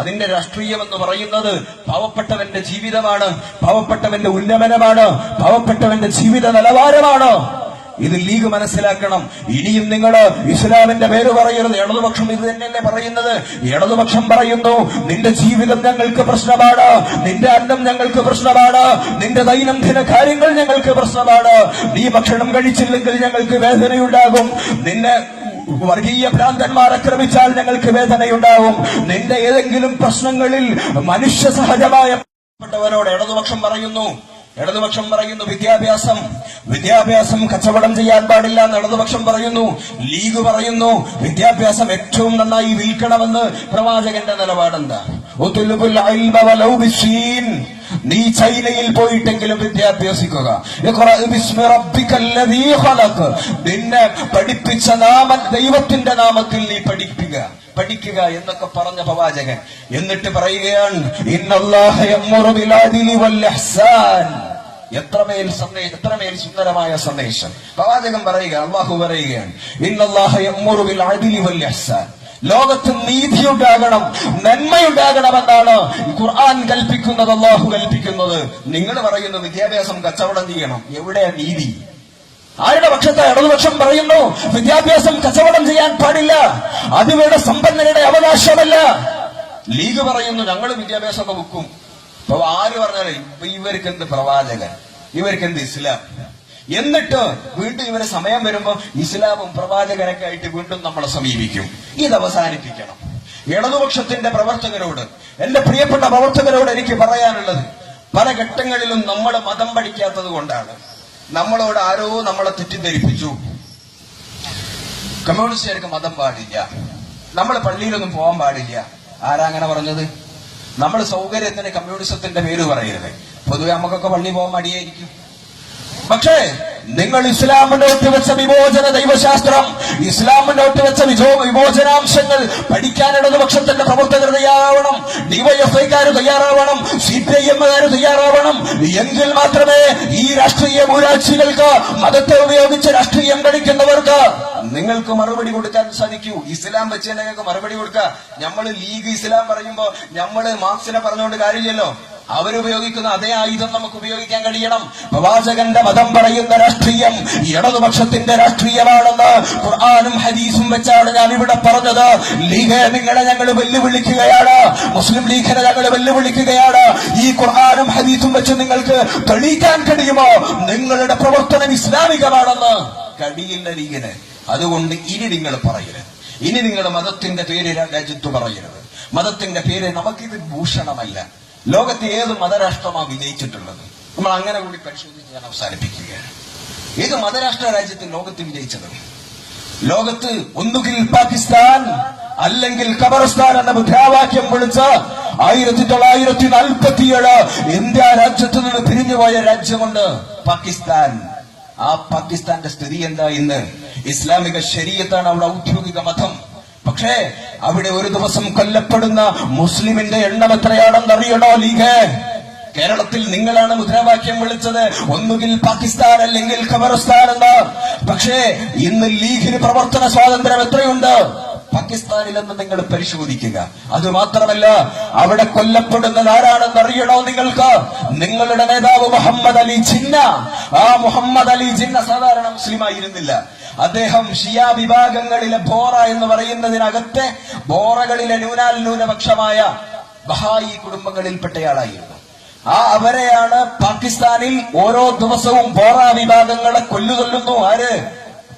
അതിന്റെ രാഷ്ട്രീയം എന്ന് പറയുന്നത് പാവപ്പെട്ടവന്റെ ജീവിതമാണ്, പാവപ്പെട്ടവന്റെ ഉന്നമനമാണ്, പാവപ്പെട്ടവന്റെ ജീവിത നിലവാരമാണ്. ഇത് ലീഗ് മനസ്സിലാക്കണം. ഇനിയും നിങ്ങൾ ഇസ്ലാമിന്റെ പേര് പറയരുത്. ഇടതുപക്ഷം ഇത് തന്നെയല്ലേ പറയുന്നത്. ഇടതുപക്ഷം പറയുന്നു, നിന്റെ ജീവിതം ഞങ്ങൾക്ക് പ്രശ്നമാണ്, നിന്റെ അന്നം ഞങ്ങൾക്ക് പ്രശ്നമാണ്, നിന്റെ ദൈനംദിന കാര്യങ്ങൾ ഞങ്ങൾക്ക് പ്രശ്നമാണ്, നീ ഭക്ഷണം കഴിച്ചില്ലെങ്കിൽ ഞങ്ങൾക്ക് വേദനയുണ്ടാകും, നിന്നെ വർഗീയ ഭ്രാന്തന്മാർ ആക്രമിച്ചാൽ ഞങ്ങൾക്ക് വേദനയുണ്ടാവും, നിന്റെ ഏതെങ്കിലും പ്രശ്നങ്ങളിൽ മനുഷ്യ സഹജമായ ഇടതുപക്ഷം പറയുന്നു വിദ്യാഭ്യാസം കച്ചവടം ചെയ്യാൻ പാടില്ല എന്ന് ഇടതുപക്ഷം പറയുന്നു. ലീഗ് പറയുന്നു വിദ്യാഭ്യാസം ഏറ്റവും നന്നായി വിൽക്കണമെന്ന്. പ്രവാചകന്റെ നിലപാടെന്താ? നീ ചൈനയിൽ പോയിട്ടെങ്കിലും വിദ്യാഭ്യാസിക്കുക. നിന്നെ പഠിപ്പിച്ച ദൈവത്തിന്റെ നാമത്തിൽ നീ പഠിക്കുക എന്നൊക്കെ പറഞ്ഞ പ്രവാചകൻ എന്നിട്ട് പറയുകയാണ്, ഇന്നല്ലാഹ യഅ്മുറു ബിൽ അദ്ലി വൽ ഇഹ്സാൻ. എത്രമേൽ സുന്ദരമായ സന്ദേശം പ്രവാചകൻ പറയുക. അല്ലാഹു പറയുകയാണ്, ഇന്നല്ലാഹ യഅ്മുറു ബിൽ അദ്ലി വൽ ഇഹ്സാൻ. ലോകത്ത് നീതിയുണ്ടാകണം, നന്മയുണ്ടാകണമെന്നാണ് ഖുർആൻ കൽപ്പിക്കുന്നത്, അല്ലാഹു കൽപ്പിക്കുന്നത്. നിങ്ങൾ പറയുന്നു വിദ്യാഭ്യാസം കച്ചവടം ചെയ്യണം. എവിടെയാ നീതി? ആരുടെ പക്ഷത്തെ? ഇടതുപക്ഷം പറയുന്നു വിദ്യാഭ്യാസം കച്ചവടം ചെയ്യാൻ പാടില്ല, അതിവിടെ സമ്പന്നരുടെ അവകാശമല്ല. ലീഗ് പറയുന്നു ഞങ്ങൾ വിദ്യാഭ്യാസമൊക്കെ വെക്കും. അപ്പൊ ആര് പറഞ്ഞാലേ ഇവർക്കെന്ത് പ്രവാചകൻ, ഇവർക്കെന്ത് ഇസ്ലാം? എന്നിട്ട് വീണ്ടും ഇവരെ സമയം വരുമ്പോ ഇസ്ലാമും പ്രവാചകനൊക്കെ ആയിട്ട് വീണ്ടും നമ്മളെ സമീപിക്കും. ഇത് അവസാനിപ്പിക്കണം. ഇടതുപക്ഷത്തിന്റെ പ്രവർത്തകരോട്, എന്റെ പ്രിയപ്പെട്ട പ്രവർത്തകരോട് എനിക്ക് പറയാനുള്ളത്, പല ഘട്ടങ്ങളിലും നമ്മൾ മതം പഠിക്കാത്തത് കൊണ്ടാണ്. നമ്മളോട് ആരോ നമ്മളെ തെറ്റിദ്ധരിപ്പിച്ചു, കമ്മ്യൂണിസ്റ്റുകാർക്ക് മതം പാടില്ല, നമ്മൾ പള്ളിയിലൊന്നും പോകാൻ പാടില്ല. ആരാ അങ്ങനെ പറഞ്ഞത്? നമ്മൾ സൗകര്യത്തിന് കമ്മ്യൂണിസത്തിന്റെ പേര് പറയരുത്. പൊതുവെ നമുക്കൊക്കെ പള്ളി പോകാൻ മടിയായിരിക്കും. പക്ഷേ നിങ്ങൾ ഇസ്ലാം മുന്നോട്ട് വെച്ച വിമോചന ദൈവശാസ്ത്രം, ഇസ്ലാം മുന്നോട്ട് വെച്ച വിമോചനാംശങ്ങൾ പഠിക്കാൻ ഇടതുപക്ഷത്തിന്റെ പ്രവർത്തകർ തയ്യാറാവണം, ഡിവൈഎഫ്ഐക്കാർ തയ്യാറാവണം, CPIM-കാർ തയ്യാറാവണം. എങ്കിൽ മാത്രമേ ഈ രാഷ്ട്രീയ മൂരാക്ഷികൾക്ക്, മതത്തെ ഉപയോഗിച്ച് രാഷ്ട്രീയം കളിക്കുന്നവർക്ക് നിങ്ങൾക്ക് മറുപടി കൊടുക്കാൻ സാധിക്കൂ. ഇസ്ലാം വെച്ച് ഞങ്ങൾക്ക് മറുപടി കൊടുക്കുക. നമ്മൾ ലീഗ് ഇസ്ലാം പറയുമ്പോ നമ്മള് മാർക്സിനെ പറഞ്ഞുകൊണ്ട് കാര്യമില്ലല്ലോ. അവരുപയോഗിക്കുന്ന അതേ ആയുധം നമുക്ക് ഉപയോഗിക്കാൻ കഴിയണം. പ്രവാചകന്റെ മതം പറയുന്ന രാഷ്ട്രീയം ഇടതുപക്ഷത്തിന്റെ രാഷ്ട്രീയമാണെന്ന് ഖുർആനും ഹദീസും വെച്ചാണ് ഞാൻ ഇവിടെ പറഞ്ഞത്. ലീഗ് നിങ്ങളെ ഞങ്ങൾ വെല്ലുവിളിക്കുകയാണ്, മുസ്ലിം ലീഗിനെ ഞങ്ങൾ വെല്ലുവിളിക്കുകയാണ്. ഈ ഖുർആനും ഹദീസും വെച്ച് നിങ്ങൾക്ക് തെളിയിക്കാൻ കഴിയുമോ നിങ്ങളുടെ പ്രവർത്തനം ഇസ്ലാമികമാണെന്ന്? കഴിയില്ല ലീഗിന്. അതുകൊണ്ട് ഇനി നിങ്ങൾ പറയരുത്, ഇനി നിങ്ങൾ മതത്തിന്റെ പേര് രാജ്യത്ത് പറയരുത്. മതത്തിന്റെ പേര് നമുക്കിത് ഭൂഷണമല്ല. ലോകത്തെ ഏത് മതരാഷ്ട്രമാണ് വിജയിച്ചിട്ടുള്ളത്? നമ്മൾ അങ്ങനെ കൂടി പരിശോധിച്ച് ഞാൻ അവസാനിപ്പിക്കുകയാണ്. ഏത് മതരാഷ്ട്ര രാജ്യത്തിൽ ലോകത്ത് വിജയിച്ചത്? ലോകത്ത് ഒന്നുകിൽ പാകിസ്ഥാൻ അല്ലെങ്കിൽ ഖബർസ്ഥാൻ എന്ന മുദ്രാവാക്യം വിളിച്ച് 1947 ഇന്ത്യ രാജ്യത്ത് നിന്ന് പിരിഞ്ഞുപോയ രാജ്യമുണ്ട് പാകിസ്ഥാൻ. ആ പാകിസ്ഥാന്റെ സ്ഥിതി എന്താ ഇന്ന്? ഇസ്ലാമിക ശരീഅത്താണ് അവിടെ ഔദ്യോഗിക മതം. പക്ഷേ അവിടെ ഒരു ദിവസം കൊല്ലപ്പെടുന്ന മുസ്ലിമിന്റെ എണ്ണം എത്രയാണെന്ന് അറിയണോ ലീഗ്? കേരളത്തിൽ നിങ്ങളാണ് മുദ്രാവാക്യം വിളിച്ചത് ഒന്നുകിൽ പാകിസ്ഥാൻ അല്ലെങ്കിൽ ഖബർസ്ഥാൻ എന്ന്. പക്ഷേ ഇന്ന് ലീഗിന് പ്രവർത്തന സ്വാതന്ത്ര്യം എത്രയുണ്ട്? പാകിസ്ഥാൻ പാകിസ്ഥാനിലെന്ന് നിങ്ങൾ പരിശോധിക്കുക. അതുമാത്രമല്ല, അവിടെ കൊല്ലപ്പെടുന്നത് ആരാണെന്ന് അറിയണോ നിങ്ങൾക്ക്? നിങ്ങളുടെ നേതാവ് മുഹമ്മദ് അലി ജിന്ന. ആ മുഹമ്മദ് അലി ജിന്ന സാധാരണ മുസ്ലിമായിരുന്നില്ല. അദ്ദേഹം ഷിയ വിഭാഗങ്ങളിലെ ബോറ എന്ന് പറയുന്നതിനകത്തെ ബോറകളിലെ ന്യൂനപക്ഷമായ ബഹായി കുടുംബങ്ങളിൽപ്പെട്ടയാളായിരുന്നു. അവരെയാണ് പാകിസ്ഥാനിൽ ഓരോ ദിവസവും ബോറ വിഭാഗങ്ങളെ കൊല്ലുകൊല്ലുന്നു. ആര്?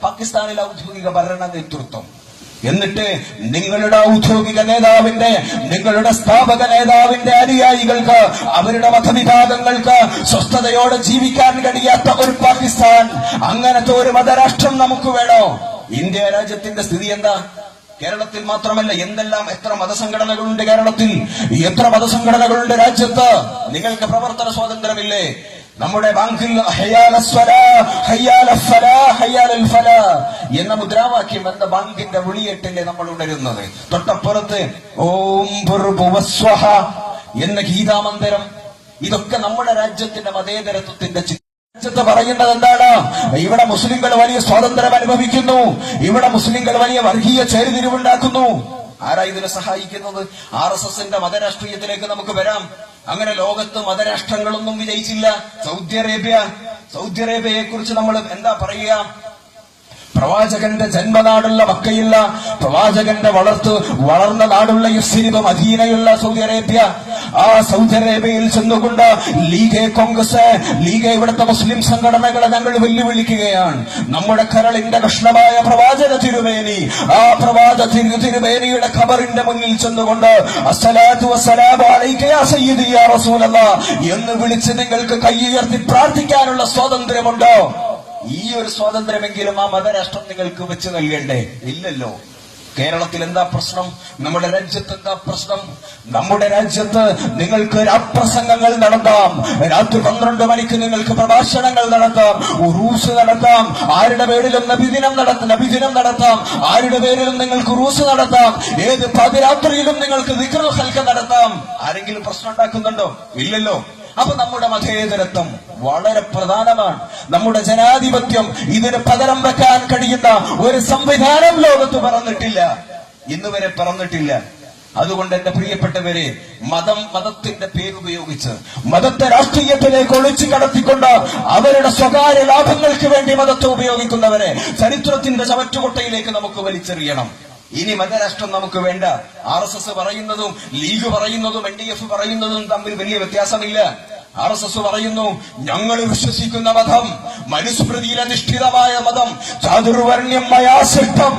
പാകിസ്ഥാനിലെ ഔദ്യോഗിക ഭരണ നേതൃത്വം. എന്നിട്ട് നിങ്ങളുടെ ഔദ്യോഗിക നേതാവിന്റെ, നിങ്ങളുടെ സ്ഥാപക നേതാവിന്റെ അനുയായികൾക്ക്, അവരുടെ മതവിഭാഗങ്ങൾക്ക് സ്വസ്ഥതയോടെ ജീവിക്കാൻ കഴിയാത്ത ഒരു പാകിസ്ഥാൻ, അങ്ങനത്തെ ഒരു മതരാഷ്ട്രം നമുക്ക് വേണോ? ഇന്ത്യ രാജ്യത്തിന്റെ സ്ഥിതി എന്താ? കേരളത്തിൽ മാത്രമല്ല, എത്ര മതസംഘടനകളുണ്ട് കേരളത്തിൽ, എത്ര മതസംഘടനകളുണ്ട് രാജ്യത്ത്. നിങ്ങൾക്ക് പ്രവർത്തന സ്വാതന്ത്ര്യമില്ലേ? നമ്മുടെ ബാങ്കിൽ എന്ന മുദ്രാവാക്യം എന്ന ബാങ്കിന്റെ വിളിയേറ്റല്ലേ നമ്മൾ ഉണരുന്നത്. തൊട്ടപ്പുറത്ത് ഓം ഭുർഭുവസ്വഹ എന്ന ഗീതാമന്ദിരം. ഇതൊക്കെ നമ്മുടെ രാജ്യത്തിന്റെ മതേതരത്വത്തിന്റെ രാജ്യത്ത് പറയുന്നത് എന്താണ്? ഇവിടെ മുസ്ലിങ്ങൾ വലിയ സ്വാതന്ത്ര്യം അനുഭവിക്കുന്നു, ഇവിടെ മുസ്ലിങ്ങൾ വലിയ വർഗീയ ചേരിതിരിവുണ്ടാക്കുന്നു. ആരാ ഇതിനെ സഹായിക്കുന്നത്? RSSന്റെ മതരാഷ്ട്രീയത്തിലേക്ക് നമുക്ക് വരാം. അങ്ങനെ ലോകത്ത് മതരാഷ്ട്രങ്ങളൊന്നും വിജയിച്ചില്ല. സൗദി അറേബ്യയെ കുറിച്ച് നമ്മൾ എന്താ പറയുക? പ്രവാചകന്റെ ജന്മനാടുള്ള മക്കയില്ല, പ്രവാചകന്റെ വളർന്ന നാടുള്ള യസ്രിബ് മദീനയുള്ള സൗദി അറേബ്യ. ആ സൗദി അറേബ്യയിൽ ചെന്നുകൊണ്ട് കോൺഗ്രസ് ഇവിടുത്തെ മുസ്ലിം സംഘടനകളെ ഞങ്ങൾ വെല്ലുവിളിക്കുകയാണ്. നമ്മുടെ കരളിന്റെ കഷ്ണമായ പ്രവാചക തിരുമേനി, ആ പ്രവാചക തിരുമേനിയുടെ ഖബറിന്റെ മുന്നിൽ ചെന്നുകൊണ്ട് അസ്സലാത്തു വസ്സലാമു അലൈക യാ സയ്യിദി യാ റസൂലല്ലാഹ് എന്ന് വിളിച്ച് നിങ്ങൾക്ക് കൈയുയർത്തി പ്രാർത്ഥിക്കാനുള്ള സ്വാതന്ത്ര്യമുണ്ടോ? ഈ ഒരു സ്വാതന്ത്ര്യമെങ്കിലും ആ മതരാഷ്ട്രം നിങ്ങൾക്ക് വെച്ച് നൽകണ്ടേ? ഇല്ലല്ലോ. കേരളത്തിൽ എന്താ പ്രശ്നം? നമ്മുടെ രാജ്യത്ത് എന്താ പ്രശ്നം? നമ്മുടെ രാജ്യത്ത് നിങ്ങൾക്ക് രാപ്രസംഗങ്ങൾ നടത്താം, രാത്രി 12 മണിക്ക് നിങ്ങൾക്ക് പ്രഭാഷണങ്ങൾ നടത്താം, ഉറൂസ് നടത്താം, ആരുടെ പേരിലും നബിദിനം നടത്താം, ആരുടെ പേരിലും നിങ്ങൾക്ക് ഉറൂസ് നടത്താം, ഏത് പാതിരാത്രിയിലും നിങ്ങൾക്ക് ദിക്റുൽ ഖൽഖ നടത്താം. ആരെങ്കിലും പ്രശ്നം ഉണ്ടാക്കുന്നുണ്ടോ? ഇല്ലല്ലോ. അപ്പൊ നമ്മുടെ മതേതരത്വം വളരെ പ്രധാനമാണ്. നമ്മുടെ ജനാധിപത്യം, ഇതിന് പകരം വെക്കാൻ കഴിയുന്ന ഒരു സംവിധാനം ലോകത്ത് പറന്നിട്ടില്ല, ഇന്നുവരെ പറന്നിട്ടില്ല. അതുകൊണ്ട് എന്റെ പ്രിയപ്പെട്ടവരെ, മതത്തിന്റെ പേരുപയോഗിച്ച് മതത്തെ രാഷ്ട്രീയത്തിലേക്ക് ഒളിച്ചു കടത്തിക്കൊണ്ട് അവരുടെ സ്വകാര്യ ലാഭങ്ങൾക്ക് വേണ്ടി മതത്തെ ഉപയോഗിക്കുന്നവരെ ചരിത്രത്തിന്റെ ചവറ്റുകൊട്ടയിലേക്ക് നമുക്ക് വലിച്ചെറിയണം. ഇനി മതരാഷ്ട്രം നമുക്ക് വേണ്ട. RSS പറയുന്നതും ലീഗ് പറയുന്നതും NDF പറയുന്നതും തമ്മിൽ വലിയ വ്യത്യാസമില്ല. RSS പറയുന്നു, ഞങ്ങൾ വിശ്വസിക്കുന്ന മതം മനുസ്മൃതിയിൽ അധിഷ്ഠിതമായ മതം, ചാതുർവർണ്ണ്യമയാ സൃഷ്ടം,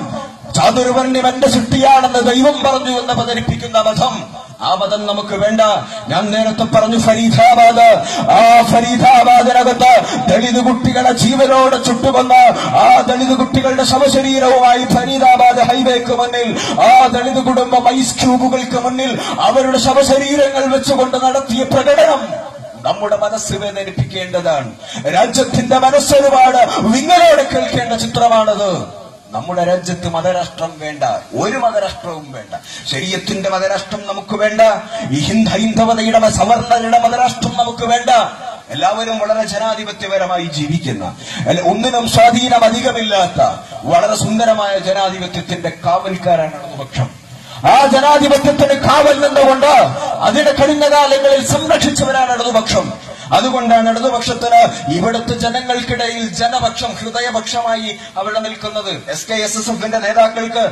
ചാതുർവർണ്ണ്യം എന്റെ സൃഷ്ടിയാണെന്ന് ദൈവം പറഞ്ഞു എന്ന് അവതരിപ്പിക്കുന്ന മതം, ആ മതം നമുക്ക് വേണ്ട. ഞാൻ നേരത്തെ പറഞ്ഞു ഫരീദാബാദ്, ആ ഫരീദാബാദിനകത്ത് ദളിത് കുട്ടികളെ ജീവനോടെ ചുട്ടുകൊന്ന് ആ ദളിത് കുട്ടികളുടെ ശവശരീരവുമായി ഫരീദാബാദ് ഹൈവേക്ക് മുന്നിൽ ആ ദളിത് കുടുംബം ഐസ് ക്യൂബുകൾക്ക് മുന്നിൽ അവരുടെ ശവശരീരങ്ങൾ വെച്ചുകൊണ്ട് നടത്തിയ പ്രകടനം നമ്മുടെ മനസ്സ് വേദനിപ്പിക്കേണ്ടതാണ്. രാജ്യത്തിന്റെ മനസ്സൊരുപാട് വിങ്ങലോടെ കേൾക്കേണ്ട ചിത്രമാണത്. നമ്മുടെ രാജ്യത്ത് മതരാഷ്ട്രം വേണ്ട, ഒരു മതരാഷ്ട്രവും വേണ്ട. ശരീഅത്തിന്റെ മതരാഷ്ട്രം നമുക്ക് വേണ്ട, ഈ ഹൈന്ദവതയുടെ സവർണരുടെ മതരാഷ്ട്രം നമുക്ക് വേണ്ട. എല്ലാവരും വളരെ ജനാധിപത്യപരമായി ജീവിക്കുന്ന, ഒന്നിനും സ്വാധീനം അധികമില്ലാത്ത വളരെ സുന്ദരമായ ജനാധിപത്യത്തിന്റെ കാവൽക്കാരാണ് ഇടതുപക്ഷം. ആ ജനാധിപത്യത്തിന് കാവൽ നിന്നുകൊണ്ട് അതിന്റെ കഴിഞ്ഞ കാലങ്ങളിൽ സംരക്ഷിച്ചവരാണ് ഇടതുപക്ഷം. അതുകൊണ്ടാണ് ഇടതുപക്ഷത്തിന് ഇവിടുത്തെ ജനങ്ങൾക്കിടയിൽ ജനപക്ഷം, ഹൃദയപക്ഷമായി അവിടെ നിൽക്കുന്നത്. SKSSFന്റെ നേതാക്കൾക്ക്,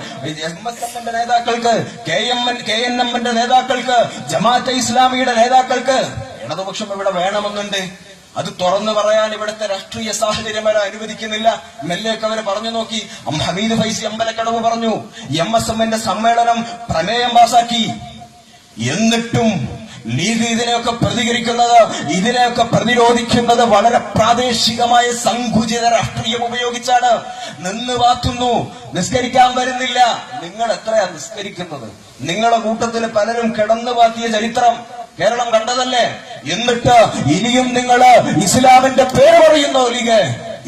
MSFന്റെ നേതാക്കൾക്ക്, KNMന്റെ നേതാക്കൾക്ക്, ജമാഅത്തെ ഇസ്ലാമിയുടെ നേതാക്കൾക്ക് ഇടതുപക്ഷം ഇവിടെ വേണമെന്നുണ്ട്. അത് തുറന്നു പറയാൻ ഇവിടുത്തെ രാഷ്ട്രീയ സാഹചര്യം വരെ അനുവദിക്കുന്നില്ല. മെല്ലെയൊക്കെ അവര് പറഞ്ഞു നോക്കി. ഹമീദ് ഫൈസി അമ്പലക്കടവ് പറഞ്ഞു, MSMന്റെ സമ്മേളനം പ്രമേയം പാസാക്കി. എന്നിട്ടും ലീഗ് ഇതിനെയൊക്കെ പ്രതികരിക്കുന്നത്, ഇതിനെയൊക്കെ പ്രതിരോധിക്കുന്നത് വളരെ പ്രാദേശികമായ സങ്കുചിത രാഷ്ട്രീയം ഉപയോഗിച്ചാണ്. നിന്ന് വാത്തുന്നു, നിസ്കരിക്കാൻ വരുന്നില്ല. നിങ്ങൾ എത്രയാ നിസ്കരിക്കുന്നത്? നിങ്ങളുടെ കൂട്ടത്തിൽ പലരും കിടന്നു വാത്തിയ ചരിത്രം കേരളം കണ്ടതല്ലേ? എന്നിട്ട് ഇനിയും നിങ്ങൾ ഇസ്ലാമിന്റെ പേര് പറയുന്നു ലീഗ്.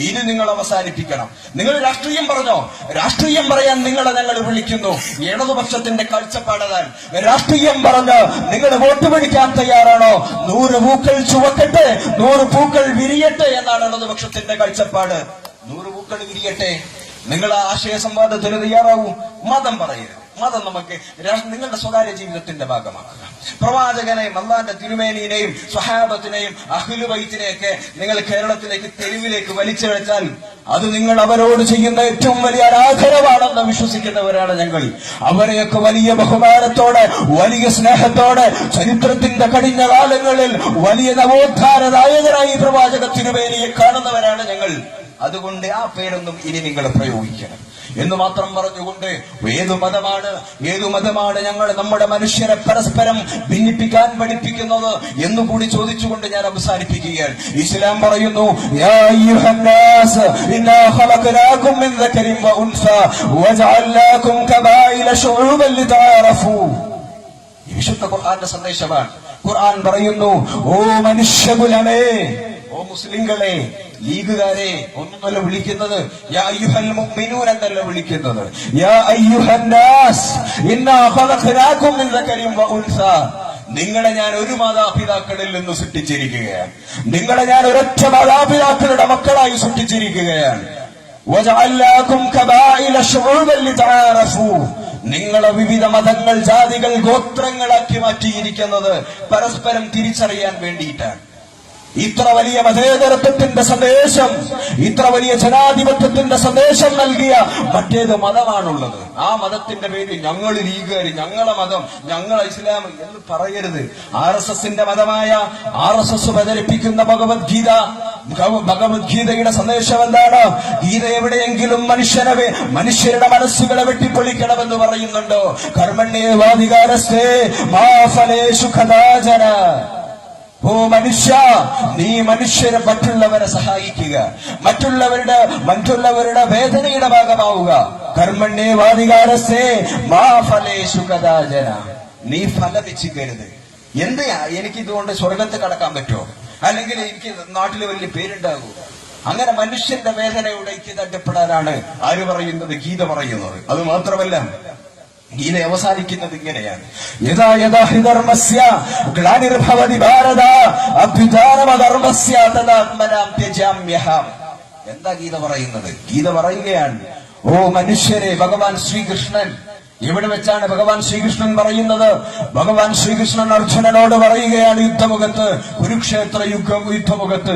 ഇനി നിങ്ങൾ അവസാനിപ്പിക്കണം. നിങ്ങൾ രാഷ്ട്രീയം പറഞ്ഞോ? രാഷ്ട്രീയം പറയാൻ നിങ്ങളെ ഞങ്ങൾ വിളിക്കുന്നു. ഇടതുപക്ഷത്തിന്റെ കാഴ്ചപ്പാടതാണ്. രാഷ്ട്രീയം പറഞ്ഞ് നിങ്ങൾ വോട്ട് പിടിക്കാൻ തയ്യാറാണോ? 100 പൂക്കൾ ചുവക്കട്ടെ, 100 പൂക്കൾ വിരിയട്ടെ എന്നാണ് ഇടതുപക്ഷത്തിന്റെ കാഴ്ചപ്പാട്. 100 പൂക്കൾ വിരിയട്ടെ, നിങ്ങൾ ആ ആശയ സംവാദത്തിന് തയ്യാറാവൂ. മതം പറയരുത്. മതം നമുക്ക് നിങ്ങളുടെ സ്വകാര്യ ജീവിതത്തിന്റെ ഭാഗമാക്കുക. പ്രവാചകനെയും അല്ലാഹുവിന്റെ തിരുമേനിയെയും സ്വഹാബത്തിനെയും അഹ്ലു ബൈത്തിനെയൊക്കെ നിങ്ങൾ കേരളത്തിലേക്ക് തെരുവിലേക്ക് വലിച്ചിഴച്ചാൽ അത് നിങ്ങൾ അവരോട് ചെയ്യുന്ന ഏറ്റവും വലിയ ആരാധനമാണെന്ന് വിശ്വസിക്കുന്നവരാണ് ഞങ്ങൾ. അവരെയൊക്കെ വലിയ ബഹുമാനത്തോടെ വലിയ സ്നേഹത്തോടെ ചരിത്രത്തിന്റെ കഴിഞ്ഞ കാലങ്ങളിൽ വലിയ നവോത്ഥാന നായകനായി പ്രവാചക തിരുമേനിയെ കാണുന്നവരാണ് ഞങ്ങൾ. അതുകൊണ്ട് ആ പേരൊന്നും ഇനി നിങ്ങൾ പ്രയോഗിക്കണം എന്ന് മാത്രം പറഞ്ഞുകൊണ്ട് ഏതു മതമാണ് ഞങ്ങൾ നമ്മുടെ മനുഷ്യരെ പരസ്പരം ഭിന്നിപ്പിക്കാൻ പഠിപ്പിക്കുന്നത് എന്നുകൂടി ചോദിച്ചുകൊണ്ട് ഞാൻ അവസാനിപ്പിക്കുകയാണ്. ഇസ്ലാം പറയുന്നു, യാ അയ്യുഹന്നാസ് ഇന്നാ ഖലഖനാകും മിൻ ദക്കരിൻ വ ഉൻസാ വജഅൽനാകും ഖബായില ശുഉബൻ ലിതഅറഫൂ. വിശുദ്ധ ഖുർആന്റെ സന്ദേശമാണ്. ഖുർആൻ പറയുന്നു, ഓ മനുഷ്യകുലമേ, ഓ മുസ്ലിങ്ങളെ, ലീഗുകാരെ ഒന്നുമല്ല വിളിക്കുന്നത്, യാ അയ്യുഹൽ മുഅ്മിനൂൻ എന്നല്ല വിളിക്കുന്നത്, യാ അയ്യുഹന്നാസ് ഇന്നാ ഖലഖനാകും മിൻ ദക്കരിൻ വ ഉൻസാ. നിങ്ങളെ ഞാൻ ഒരു മാതാപിതാക്കളിൽ നിന്ന് സൃഷ്ടിച്ചിരിക്കുകയാണ്. നിങ്ങളെ ഞാൻ ഒരൊറ്റ മാതാപിതാക്കളുടെ മക്കളായി സൃഷ്ടിച്ചിരിക്കുകയാണ്. വജഅൽനാകും ഖബായില ശുഉബൻ ലിതഅറഫൂ. നിങ്ങളെ വിവിധ മതങ്ങൾ, ജാതികൾ, ഗോത്രങ്ങളാക്കി മാറ്റിയിരിക്കുന്നത് പരസ്പരം തിരിച്ചറിയാൻ വേണ്ടിയിട്ടാണ്. ഇത്ര വലിയ മതേതരത്വത്തിന്റെ സന്ദേശം, ഇത്ര വലിയ ജനാധിപത്യത്തിന്റെ സന്ദേശം നൽകിയ മറ്റേത് മതമാണുള്ളത്? ആ മതത്തിന്റെ പേര് ഞങ്ങൾ ലീഗുകാർ, ഞങ്ങളെ മതം, ഞങ്ങളെ ഇസ്ലാം എന്ന് പറയരുത്. RSSന്റെ മതമായ RSS അവതരിപ്പിക്കുന്ന ഭഗവത്ഗീതയുടെ സന്ദേശം എന്താണ്? ഗീത എവിടെയെങ്കിലും മനുഷ്യരുടെ മനസ്സുകളെ വെട്ടിപ്പൊളിക്കണമെന്ന് പറയുന്നുണ്ടോ? കർമ്മണ്യേവാധികാരസ്തേ മാ ഫലേഷു കഥാചന. ഓ മനുഷ്യ, നീ മനുഷ്യരെ മറ്റുള്ളവരെ സഹായിക്കുക, മറ്റുള്ളവരുടെ വേദനയുടെ ഭാഗമാവുക. കർമ്മണ്യേവാധികാരസ്തേ മാ ഫലേഷു കഥാചന. നീ ഫലമിച്ഛിക്കരുത്. എന്തിനാ എനിക്കിതുകൊണ്ട് സ്വർഗത്ത് കടക്കാൻ പറ്റുമോ, അല്ലെങ്കിൽ എനിക്ക് നാട്ടിൽ വലിയ പേരുണ്ടാകൂ? അങ്ങനെ മനുഷ്യന്റെ വേദനയുടെ ഐക്യതട്ടപ്പെടാനാണ് ആര് പറയുന്നത്? ഗീത പറയുന്നത്. അത് മാത്രമല്ല, ഗീത അവസാനിക്കുന്നത് ഇങ്ങനെയാണ്, യഥാ യഥാ ഹി ധർമ്മസ്യ ഗ്ലാനിർഭവതി ഭാരത അഭ്യുദാനമധർമ്മസ്യ തദാത്മനാം ത്യജാമ്യഹം. എന്താ ഗീത പറയുന്നത്? ഗീത പറയുകയാണ്, ഓ മനുഷ്യരെ, ഭഗവാൻ ശ്രീകൃഷ്ണൻ ഇവിടെ വെച്ചാണ് ഭഗവാൻ ശ്രീകൃഷ്ണൻ പറയുന്നത്. ഭഗവാൻ ശ്രീകൃഷ്ണൻ അർജുനനോട് പറയുകയാണ് യുദ്ധമുഖത്ത്, കുരുക്ഷേത്ര യുദ്ധമുഖത്ത്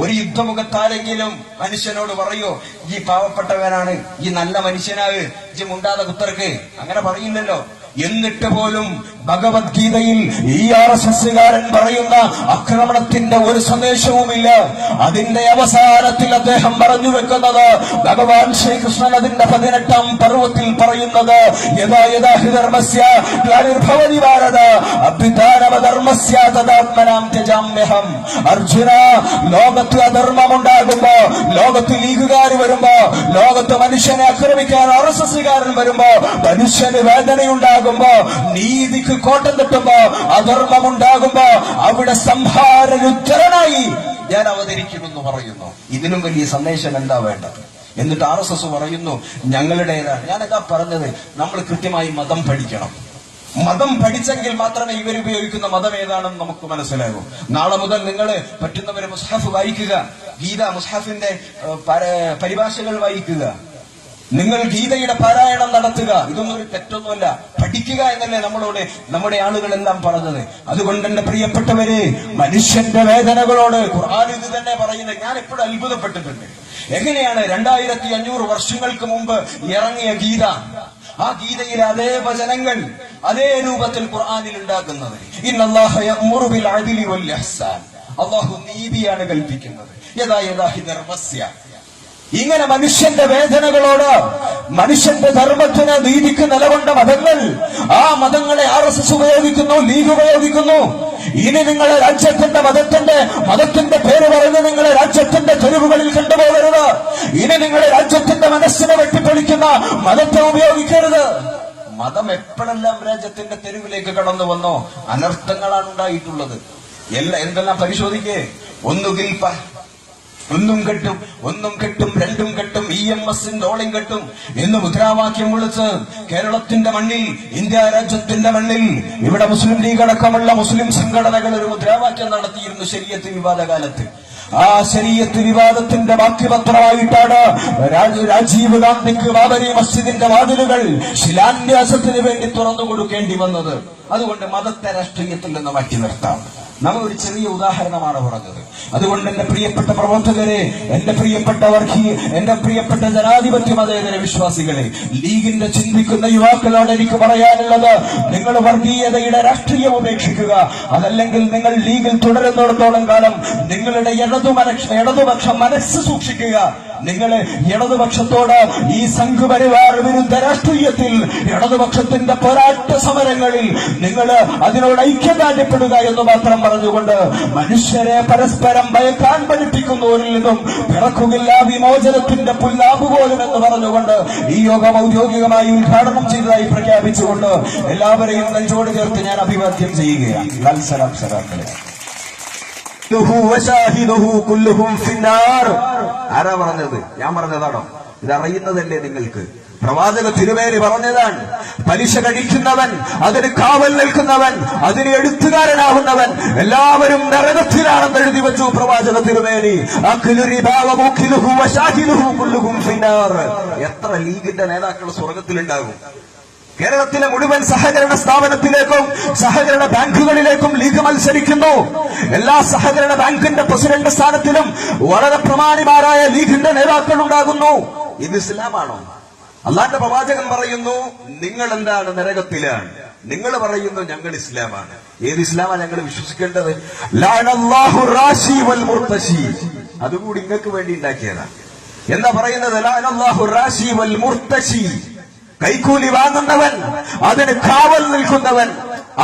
ഒരു യുദ്ധമുഖത്താരെങ്കിലും മനുഷ്യനോട് പറയോ, ഈ പാവപ്പെട്ടവനാണ്, ഈ നല്ല മനുഷ്യനാണ്, ഈ മുണ്ടാതെ കുത്തർക്ക്, അങ്ങനെ പറയില്ലല്ലോ. എന്നിട്ട് പോലും ഭഗവത്ഗീതയിൽ ഈ RSSകാരൻ പറയുന്ന ആക്രമണത്തിന്റെ ഒരു സന്ദേശവുമില്ല. അതിന്റെ അവസാനത്തിൽ അദ്ദേഹം പറഞ്ഞു വെക്കുന്നത്, ഭഗവാൻ ശ്രീകൃഷ്ണൻ അതിന്റെ 18ാം പർവ്വത്തിൽ പറയുന്നത്, യഥാ യഥാ ഹി ധർമ്മസ്യ ഗ്ലാനിർഭവതി ഭാരത അഭ്യുദാനമധർമ്മസ്യ തദാത്മനാം ത്യജാമ്യഹം. അർജുന, ലോകത്ത് അധർമ്മമുണ്ടാകുമ്പോ, ലോകത്ത് ലീഗുകാർ വരുമ്പോ, ലോകത്ത് മനുഷ്യനെ ആക്രമിക്കാൻ RSSകാരൻ വരുമ്പോ, മനുഷ്യന് വേദനയുണ്ടാകുമ്പോ, നീതിക്ക് കോട്ടം തട്ടുമ്പോ, അധർമ്മമുണ്ടാകുമ്പോ അവിടെ സംഹാരരുദ്ധരനായി ഞാൻ അവതരിക്കുമെന്ന് പറയുന്നു. ഇതിനും വലിയ സന്ദേശം എന്താ വേണ്ടത്? എന്നിട്ട് RSS പറയുന്നു ഞങ്ങളുടേതാണ്. ഞാനതാ പറഞ്ഞത്, നമ്മൾ കൃത്യമായി മതം പഠിക്കണം. മതം പഠിച്ചെങ്കിൽ മാത്രമേ ഇവരുപയോഗിക്കുന്ന മതം ഏതാണെന്ന് നമുക്ക് മനസ്സിലാകൂ. നാളെ മുതൽ നിങ്ങൾ പറ്റുന്നവരെ മുസ്ഹഫ് വായിക്കുക, ഗീത മുസ്ഹഫിന്റെ പരിഭാഷകൾ വായിക്കുക, നിങ്ങൾ ഗീതയുടെ പാരായണം നടത്തുക. ഇതൊന്നും ഒരു തെറ്റൊന്നുമല്ല, പഠിക്കുക എന്നല്ലേ നമ്മുടെ ആളുകളെല്ലാം പറഞ്ഞത്. അതുകൊണ്ട് എന്റെ പ്രിയപ്പെട്ടവരെ, മനുഷ്യന്റെ വേദനകളോട് ഖുർആൻ ഇത് തന്നെ പറയുന്നത്. ഞാൻ എപ്പോഴും അത്ഭുതപ്പെട്ടിട്ടുണ്ട്. എങ്ങനെയാണ് 2500 വർഷങ്ങൾക്ക് മുമ്പ് ഇറങ്ങിയ ഗീത, ആ ഗീതയിലെ അതേ വചനങ്ങൾ അതേ രൂപത്തിൽ ഖുർആനിൽ ഉണ്ടാക്കുന്നത്. ഇന്നല്ലാഹ യഅ്മുറു ബിൽ അദ്ലി വൽ ഇഹ്സാൻ. അല്ലാഹു നീതിയാണ് കൽപ്പിക്കുന്നത്. യഥാ യഥാ ഹി ധർമ്മസ്യ. ഇങ്ങനെ മനുഷ്യന്റെ വേദനകളോട്, മനുഷ്യന്റെ ധർമ്മത്തിന്, നീതിക്ക് നിലകൊണ്ട മതങ്ങൾ, ആ മതങ്ങളെ RSS ഉപയോഗിക്കുന്നു, ലീഗ് ഉപയോഗിക്കുന്നു. ഇനി നിങ്ങളെ രാജ്യത്തിന്റെ മതത്തിന്റെ പേര് പറഞ്ഞ് നിങ്ങളെ രാജ്യത്തിന്റെ തെരുവുകളിൽ കണ്ടുപോകരുത്. ഇനി നിങ്ങളെ രാജ്യത്തിന്റെ മനസ്സിനെ വെട്ടിപ്പൊളിക്കുന്ന മതത്തെ ഉപയോഗിക്കരുത്. മതം എപ്പോഴെല്ലാം രാജ്യത്തിന്റെ തെരുവിലേക്ക് കടന്നു വന്നോ അനർത്ഥങ്ങളാണ് ഉണ്ടായിട്ടുള്ളത്. എന്തെല്ലാം പരിശോധിക്കേ. ഒന്നും കെട്ടും, രണ്ടും കെട്ടും, EMSന്റെ ഓളിയും കെട്ടും എന്ന് മുദ്രാവാക്യം വിളിച്ച് കേരളത്തിന്റെ മണ്ണിൽ, ഇന്ത്യ രാജ്യത്തിന്റെ മണ്ണിൽ, ഇവിടെ മുസ്ലിം ലീഗ് അടക്കമുള്ള മുസ്ലിം സംഘടനകൾ ഒരു മുദ്രാവാക്യം നടത്തിയിരുന്നു ശരീഅത്ത് വിവാദ കാലത്ത്. ആ ശരീഅത്ത് വിവാദത്തിന്റെ ബാക്കി പത്രമായിട്ടാണ് രാജീവ് ഗാന്ധിക്ക് ബാബരി മസ്ജിദിന്റെ വാതിലുകൾ ശിലാന്യാസത്തിന് വേണ്ടി തുറന്നു കൊടുക്കേണ്ടി വന്നത്. അതുകൊണ്ട് മതത്തെ രാഷ്ട്രീയത്തിൽ നിന്ന് മാറ്റി നിർത്താം. നമ്മൾ ഒരു ചെറിയ ഉദാഹരണമാണ് പറഞ്ഞത്. അതുകൊണ്ട് എന്റെ പ്രിയപ്പെട്ട പ്രവർത്തകരെ, എന്റെ പ്രിയപ്പെട്ട ജനാധിപത്യ മതേതര വിശ്വാസികളെ, ലീഗിന്റെ ചിന്തിക്കുന്ന യുവാക്കളോട് എനിക്ക് പറയാനുള്ളത്, നിങ്ങൾ വർഗീയതയുടെ രാഷ്ട്രീയം ഉപേക്ഷിക്കുക. അതല്ലെങ്കിൽ നിങ്ങൾ ലീഗിൽ തുടരുന്നിടത്തോളം കാലം നിങ്ങളുടെ ഇടതുപക്ഷ മനസ്സ് സൂക്ഷിക്കുക. നിങ്ങൾ ഇടതുപക്ഷത്തോട് ഈ സംഘപരിവാർ വിരുദ്ധ രാഷ്ട്രീയത്തിൽ ഇടതുപക്ഷത്തിന്റെ പോരാട്ട സമരങ്ങളിൽ നിങ്ങൾ അതിനോട് ഐക്യദാർഢ്യപ്പെടുക എന്ന് മാത്രം പറഞ്ഞുകൊണ്ട് മനുഷ്യരെ പരസ്പരം ഭയക്കാൻ പഠിപ്പിക്കുന്നവരിൽ നിന്നും പിറക്കുകില്ല വിമോചനത്തിന്റെ പുല്ലാമ്പ് പോലും എന്ന് പറഞ്ഞുകൊണ്ട് ഈ യോഗം ഔദ്യോഗികമായി ഉദ്ഘാടനം ചെയ്തതായി പ്രഖ്യാപിച്ചുകൊണ്ട് എല്ലാവരെയും നെഞ്ചോട് ചേർത്ത് ഞാൻ അഭിവാദ്യം ചെയ്യുകയാണ്. ആരാ പറഞ്ഞത്? ഞാൻ പറഞ്ഞതാണോ? ഇതറിയുന്നതല്ലേ നിങ്ങൾക്ക്? പ്രവാചക തിരുമേനി പറഞ്ഞതാണ്, പലിശ കഴിക്കുന്നവൻ, അതിന് കാവൽ നിൽക്കുന്നവൻ, അതിന് എഴുത്തുകാരനാവുന്നവൻ എല്ലാവരും നരകത്തിലാണെന്ന് എഴുതി വെച്ചു പ്രവാചക തിരുമേനി. എത്ര ലീഗിന്റെ നേതാക്കൾ സ്വർഗത്തിലുണ്ടാകും? കേരളത്തിലെ മുഴുവൻ സഹകരണ സ്ഥാപനത്തിലേക്കും സഹകരണ ബാങ്കുകളിലേക്കും ലീഗ് മത്സരിക്കുന്നു. എല്ലാ സഹകരണ ബാങ്കിന്റെ പ്രസിഡന്റ് സ്ഥാനത്തിലും വളരെ പ്രമാണിമാരായ ലീഗിന്റെ നേതാക്കൾ ഉണ്ടാകുന്നു. ഇത് ഇസ്ലാമാണോ? അള്ളാന്റെ പ്രവാചകൻ പറയുന്നു, നിങ്ങൾ എന്താണ് നരകത്തിലാണ്. നിങ്ങൾ പറയുന്നു ഞങ്ങൾ ഇസ്ലാമാണ്. ഏത് ഇസ്ലാമാണ് ഞങ്ങൾ വിശ്വസിക്കേണ്ടത്? ലഅനല്ലാഹു റാശി വൽ മുർതശി. അതുകൂടി നിങ്ങൾക്ക് വേണ്ടി ഉണ്ടാക്കിയതാണ്. എന്താ പറയുന്നത്? ലഅനല്ലാഹു റാശി വൽ മുർതശി. കൈക്കൂലി വാങ്ങുന്നവൻ, അതിന് കാവൽ നിൽക്കുന്നവൻ,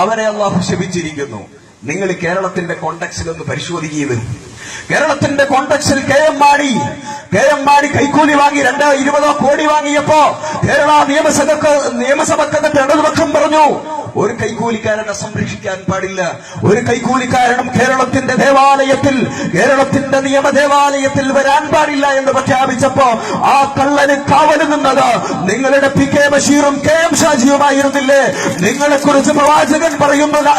അവരെ അള്ളാഹു ശപിച്ചിരിക്കുന്നു. നിങ്ങൾ കേരളത്തിന്റെ കോണ്ടക്സിൽ ഒന്ന് പരിശോധിക്കുന്നത്. കേരളത്തിന്റെ കോണ്ടക്സിൽ കെ എം മാണി കൈക്കൂലി വാങ്ങി 220 കോടി വാങ്ങിയപ്പോ കേരള നിയമസഭക്കകത്ത് ഇടതുപക്ഷം പറഞ്ഞു, ഒരു കൈക്കൂലിക്കാരനെ സംരക്ഷിക്കാൻ പാടില്ല, ഒരു കൈക്കൂലിക്കാരനും കേരളത്തിന്റെ നിയമ ദേവാലയത്തിൽ വരാൻ പാടില്ല എന്ന് പ്രഖ്യാപിച്ചപ്പോ ആ കള്ളന് കാവൽ നിന്നത് നിങ്ങളുടെ പി കെ ബഷീറും കെ എം ഷാജിയുമായിരുന്നില്ലേ? നിങ്ങളെ കുറിച്ച് പ്രവാചകൻ പറയുന്നത്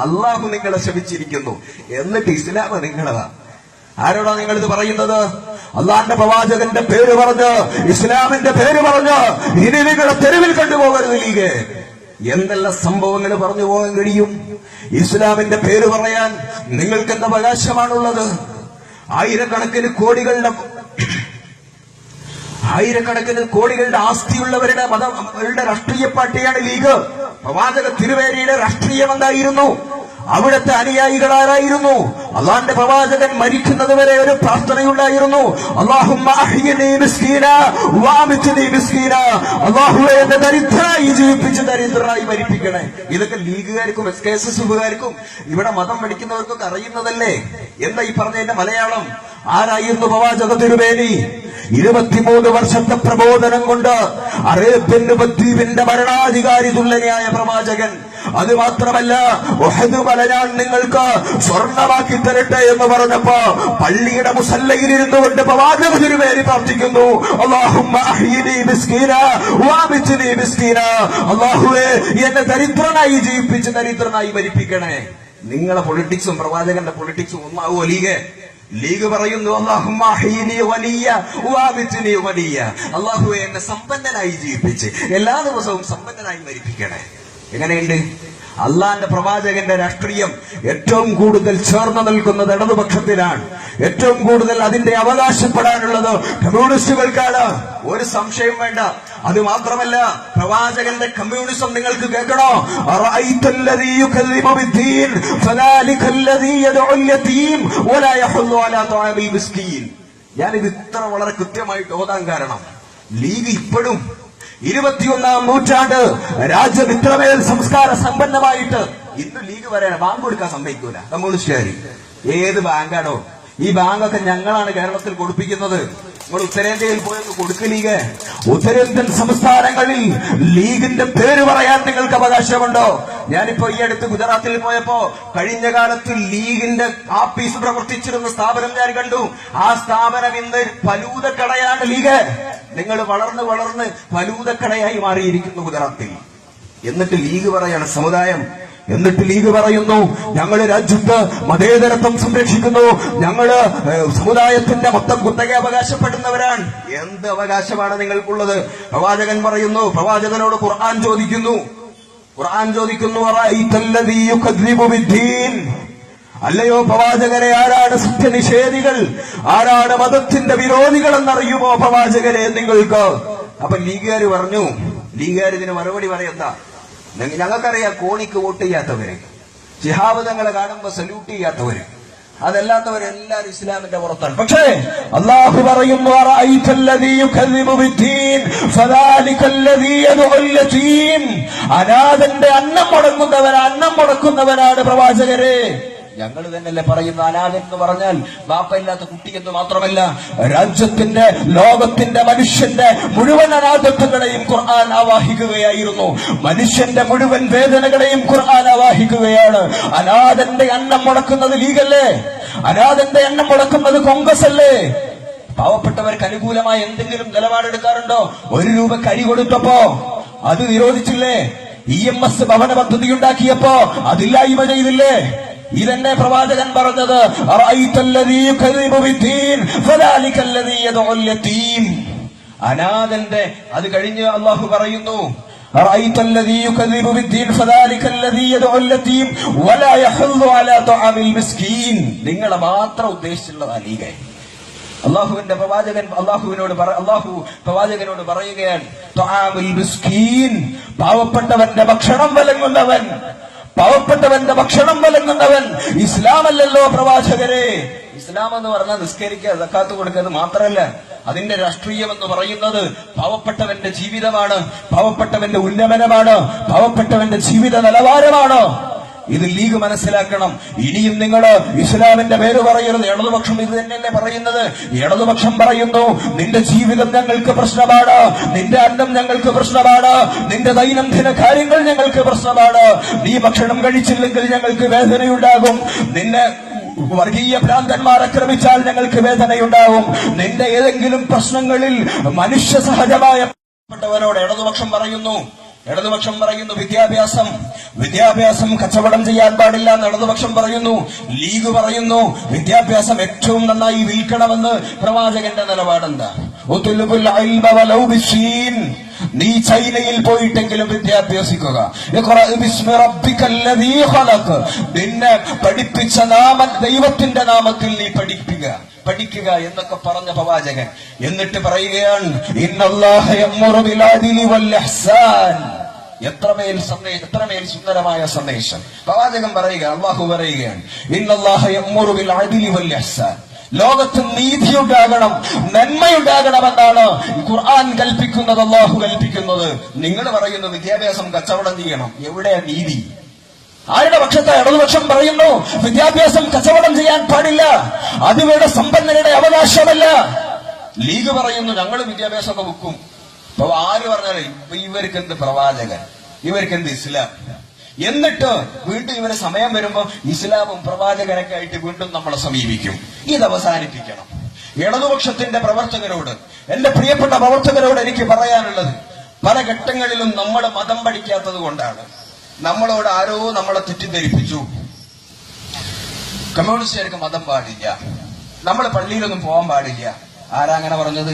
അള്ളാഹു നിങ്ങളെ ശപിച്ചിരിക്കുന്നു. എന്നിട്ട് ഇസ്ലാം നിങ്ങളതാ. ആരോടാ നിങ്ങളിത് പറയുന്നത്? അള്ളാന്റെ പ്രവാചകന്റെ പേര് പറഞ്ഞ്, ഇസ്ലാമിന്റെ പേര് പറഞ്ഞ് ഇനി നിങ്ങളെ തെരുവിൽ കണ്ടുപോകരുത് ലീഗ്. എന്തെല്ലാം സംഭവങ്ങൾ പറഞ്ഞു പോകാൻ കഴിയും? ഇസ്ലാമിന്റെ പേര് പറയാൻ നിങ്ങൾക്ക് എന്ത് അവകാശമാണുള്ളത്? ആയിരക്കണക്കിന് കോടികളുടെ ആസ്തിയുള്ളവരുടെ മതങ്ങളുടെ രാഷ്ട്രീയ പാർട്ടിയാണ് ലീഗ്. പ്രവാചക തിരുവേരിയുടെ രാഷ്ട്രീയം എന്തായിരുന്നു? അവിടുത്തെ അനുയായികളാരായിരുന്നു? അള്ളാന്റെ പ്രവാചകൻ മരിക്കുന്നത് വരെ ഒരു പ്രാർത്ഥനയുണ്ടായിരുന്നു, അല്ലാഹുമ്മ അഹ്യിനി മിസ്കീനാ വഅമിത്നി മിസ്കീനാ. അല്ലാഹുവേ, എന്നെ ദരിദ്രനായി ജീവിപ്പിച്ച് ദരിദ്രനായി മരിപ്പിക്കണേ. ഇതൊക്കെ ലീഗുകാർക്കും SKSSകാർക്കും ഇവിടെ മതം പഠിക്കുന്നവർക്കൊക്കെ അറിയുന്നതല്ലേ? എന്താ ഈ പറഞ്ഞതിന്റെ മലയാളം? ആരായിരുന്നു പ്രവാചക തിരുമേനി? 23 വർഷത്തെ പ്രബോധനം കൊണ്ട് അറേബ്യൻ ഉപദ്വീപിന്റെ ഭരണാധികാരി തുല്യനായ പ്രവാചകൻ. അത് മാത്രമല്ല, ഉഹദ് മല ഞാൻ നിങ്ങൾക്ക് സ്വർണമാക്കി തരട്ടെ എന്ന് പറഞ്ഞപ്പോ പള്ളിയുടെ മുസല്ലയിലിരുന്നു കൊണ്ട് പ്രവാചക തിരുമേനി പ്രാർത്ഥിക്കുന്നു, അല്ലാഹുമ്മ അഹ്യിനി മിസ്കീനാ വഅമിത്നി മിസ്കീനാ. അല്ലാഹുവേ, എന്നെ ദരിദ്രനായി ജീവിപ്പിച്ച് ദരിദ്രനായി മരിപ്പിക്കണേ. നിങ്ങളെ പൊളിറ്റിക്സും പ്രവാചകന്റെ പൊളിറ്റിക്സും ഒന്നാവോ ലീഗ്? ലീഗ് പറയുന്നു, അല്ലാഹുമ്മ അഹ്യിനി വലിയ വഅമിത്നി വലിയ. അല്ലാഹുവേ, എന്നെ സമ്പന്നനായി ജീവിപ്പിച്ച് എല്ലാ ദിവസവും സമ്പന്നനായി മരിപ്പിക്കണേ. എങ്ങനെയുണ്ട്? അള്ളാന്റെ പ്രവാചകന്റെ രാഷ്ട്രീയം ഏറ്റവും കൂടുതൽ ചേർന്ന് നിൽക്കുന്നത് ഇടതുപക്ഷത്തിലാണ്. ഏറ്റവും കൂടുതൽ അതിന്റെ അവകാശപ്പെടാനുള്ളത് കമ്മ്യൂണിസ്റ്റുകൾക്കാണ്. ഒരു സംശയം വേണ്ട. അത് മാത്രമല്ല, പ്രവാചകന്റെ കമ്മ്യൂണിസം നിങ്ങൾക്ക് കേൾക്കണോ? ഞാനിത് ഇത്ര വളരെ കൃത്യമായിട്ട് ഓതാൻ കാരണം, ലീഗ് ഇപ്പോഴും 21ാം നൂറ്റാണ്ട് രാജ്യം ഇത്രമേൽ സംസ്കാര സമ്പന്നമായിട്ട് ഇന്ന് ലീഗ് വരെയാണ് ബാങ്ക് കൊടുക്കാൻ സമ്മതിക്കൂല കമ്മ്യൂണിസ്റ്റുകാർ. ഏത് ബാങ്കാണോ? ഈ ബാങ്കൊക്കെ ഞങ്ങളാണ് കേരളത്തിൽ കൊടുപ്പിക്കുന്നത്. നമ്മൾ ഉത്തരേന്ത്യയിൽ പോയൊന്ന് കൊടുക്ക് ലീഗ്. ഉത്തരേന്ത്യൻ സംസ്ഥാനങ്ങളിൽ ലീഗിന്റെ പേര് പറയാൻ നിങ്ങൾക്ക് അവകാശമുണ്ടോ? ഞാനിപ്പോ ഈ അടുത്ത് ഗുജറാത്തിൽ പോയപ്പോ കഴിഞ്ഞ കാലത്ത് ലീഗിന്റെ ആഫീസ് പ്രവർത്തിച്ചിരുന്ന സ്ഥാപനം ഞാൻ കണ്ടു. ആ സ്ഥാപനം ഇന്ന് ഫലൂദക്കടയാണ് ലീഗ്. നിങ്ങൾ വളർന്ന് ഫലൂദക്കടയായി മാറിയിരിക്കുന്നു ഗുജറാത്തിൽ. എന്നിട്ട് ലീഗ് പറയാണ്, സമുദായം എന്നിട്ട് ലീഗ് പറയുന്നു, ഞങ്ങള് രാജ്യത്ത് മതേതരത്വം സംരക്ഷിക്കുന്നു, ഞങ്ങള് സമുദായത്തിന്റെ മൊത്തം കുത്തക അവകാശപ്പെടുന്നവരാണ്. എന്ത് അവകാശമാണ് നിങ്ങൾക്കുള്ളത്? പ്രവാചകൻ പറയുന്നു, പ്രവാചകനോട് ഖുർആൻ ചോദിക്കുന്നു, അല്ലയോ പ്രവാചകരെ, ആരാണ് സത്യനിഷേധികൾ, ആരാണ് മതത്തിന്റെ വിരോധികൾ എന്നറിയുമോ പ്രവാചകരെ നിങ്ങൾക്ക്? അപ്പൊ ലീഗുകാര് പറഞ്ഞു, ലീഗുകാർ ഇതിന് മറുപടി പറയുന്ന, ഞങ്ങൾക്കറിയാം കോണിക്ക് വോട്ട് ചെയ്യാത്തവര്, ശിഹാബ് തങ്ങളെ കാണുമ്പോ സല്യൂട്ട് ചെയ്യാത്തവര്, അതല്ലാത്തവരെല്ലാരും ഇസ്ലാമിന്റെ പുറത്താണ്. പക്ഷേ അല്ലാഹു പറയുന്നു, അനാഥന്റെ അന്നം മുടക്കുന്നവനാണ് പ്രവാചകരെ. ഞങ്ങൾ തന്നെയല്ലേ പറയുന്ന അനാഥൻ എന്ന് പറഞ്ഞാൽ ബാപ്പയില്ലാത്ത കുട്ടി എന്ന് മാത്രമല്ല, രാജ്യത്തിന്റെ ലോകത്തിന്റെ മനുഷ്യന്റെ മുഴുവൻ അനാഥത്വങ്ങളെയും ഖുർആൻ ആവാഹിക്കുകയായിരുന്നു. മനുഷ്യന്റെ മുഴുവൻ വേദനകളെയും ഖുർആൻ ആവാഹിക്കുകയാണ്. അനാഥന്റെ അന്നം മുടക്കുന്നത് ലീഗല്ലേ? അനാഥന്റെ എണ്ണം മുടക്കുന്നത് കോൺഗ്രസ് അല്ലേ? പാവപ്പെട്ടവർക്ക് അനുകൂലമായ എന്തെങ്കിലും നിലപാടെടുക്കാറുണ്ടോ? 1 രൂപ കരി കൊടുത്തപ്പോ അത് നിരോധിച്ചില്ലേ? EMS ഭവന പദ്ധതി ഉണ്ടാക്കിയപ്പോ അതില്ലായ്മ ചെയ്തില്ലേ? ഇതന്നെ പ്രവാചകൻ പറഞ്ഞത്, അനാഥന്റെ. അത് കഴിഞ്ഞ് അള്ളാഹു പറയുന്നു, നിങ്ങളെ മാത്രം ഉദ്ദേശിച്ചുള്ളതാ ലീഗ്. അള്ളാഹുവിന്റെ പ്രവാചകൻ അള്ളാഹു പ്രവാചകനോട് പറയുകയാണ്, പാവപ്പെട്ടവന്റെ ഭക്ഷണം വിലങ്ങുന്നവൻ, പാവപ്പെട്ടവന്റെ ഭക്ഷണം വിലങ്ങുന്നവൻ ഇസ്ലാമല്ലല്ലോ പ്രവാചകരെ. ഇസ്ലാം എന്ന് പറഞ്ഞാൽ നിസ്കരിക്കുക, സക്കാത്ത് കൊടുക്കുക മാത്രമല്ല, അതിന്റെ രാഷ്ട്രീയം എന്ന് പറയുന്നത് പാവപ്പെട്ടവന്റെ ജീവിതമാണ്, പാവപ്പെട്ടവന്റെ ഉന്നമനമാണ്, പാവപ്പെട്ടവന്റെ ജീവിത നിലവാരമാണ്. ഇത് ലീഗ് മനസ്സിലാക്കണം. ഇനിയും നിങ്ങൾ ഇസ്ലാമിന്റെ പേര് പറയരുത്. ഇടതുപക്ഷം ഇത് തന്നെയല്ലേ പറയുന്നത്. ഇടതുപക്ഷം പറയുന്നു, നിന്റെ ജീവിതം ഞങ്ങൾക്ക് പ്രശ്നമാണ്, നിന്റെ അന്നം ഞങ്ങൾക്ക് പ്രശ്നമാണ്, നിന്റെ ദൈനംദിന കാര്യങ്ങൾ ഞങ്ങൾക്ക് പ്രശ്നമാണ്, നീ ഭക്ഷണം കഴിച്ചില്ലെങ്കിൽ ഞങ്ങൾക്ക് വേദനയുണ്ടാകും, നിന്നെ വർഗീയ ഭ്രാന്തന്മാർ ആക്രമിച്ചാൽ ഞങ്ങൾക്ക് വേദനയുണ്ടാവും, നിന്റെ ഏതെങ്കിലും പ്രശ്നങ്ങളിൽ മനുഷ്യ സഹജമായ ഇടതുപക്ഷം പറയുന്നു വിദ്യാഭ്യാസം കച്ചവടം ചെയ്യാൻ പാടില്ല എന്ന് ഇടതുപക്ഷം പറയുന്നു. ലീഗ് പറയുന്നു വിദ്യാഭ്യാസം ഏറ്റവും നന്നായി വിൽക്കണമെന്ന്. പ്രവാചകന്റെ നിലപാടെന്താ? നീ ചൈനയിൽ പോയിട്ടെങ്കിലും വിദ്യാഭ്യാസിക്കുക. നിന്നെ പഠിപ്പിച്ച ദൈവത്തിന്റെ നാമത്തിൽ നീ പഠിക്കുക എന്നൊക്കെ പറഞ്ഞ പ്രവാചകൻ എന്നിട്ട് പറയുകയാണ്, ഇന്നല്ലാഹ യഅ്മുറു ബിൽ അദ്ലി വൽ ഇഹ്സാൻ. എത്രമേൽ സുന്ദരമായ സന്ദേശം പ്രവാചകൻ പറയുക. അള്ളാഹു പറയുകയാണ്, ഇന്നല്ലാഹ യഅ്മുറു ബിൽ അദ്ലി വൽ ഇഹ്സാൻ. ലോകത്ത് നീതിയുണ്ടാകണം, നന്മയുണ്ടാകണമെന്നാണ് ഖുർആൻ കൽപ്പിക്കുന്നത്, അള്ളാഹു കൽപ്പിക്കുന്നത്. നിങ്ങൾ പറയുന്നു വിദ്യാഭ്യാസം കച്ചവടം ചെയ്യണം. എവിടെയാ നീതി? ആരുടെ പക്ഷത്തെ? ഇടതുപക്ഷം പറയുന്നു വിദ്യാഭ്യാസം കച്ചവടം ചെയ്യാൻ പാടില്ല, അതിവിടെ സമ്പന്നരുടെ അവകാശമല്ല. ലീഗ് പറയുന്നു ഞങ്ങൾ വിദ്യാഭ്യാസമൊക്കെ വെക്കും. അപ്പൊ ആര് പറഞ്ഞാലേ ഇവർക്ക് എന്ത് പ്രവാചകൻ, ഇവർക്ക് എന്ത് ഇസ്ലാം? എന്നിട്ട് വീണ്ടും ഇവരെ സമയം വരുമ്പോ ഇസ്ലാമും പ്രവാചകനൊക്കെ ആയിട്ട് വീണ്ടും നമ്മളെ സമീപിക്കും. ഇത് അവസാനിപ്പിക്കണം. ഇടതുപക്ഷത്തിന്റെ പ്രവർത്തകരോട്, എന്റെ പ്രിയപ്പെട്ട പ്രവർത്തകരോട് എനിക്ക് പറയാനുള്ളത്, പല ഘട്ടങ്ങളിലും നമ്മൾ മതം പഠിക്കാത്തത് കൊണ്ടാണ്. നമ്മളോട് ആരോ നമ്മളെ തെറ്റിദ്ധരിപ്പിച്ചു, കമ്മ്യൂണിസ്റ്റുകാർക്ക് മതം പാടില്ല, നമ്മൾ പള്ളിയിലൊന്നും പോകാൻ പാടില്ല. ആരാ അങ്ങനെ പറഞ്ഞത്?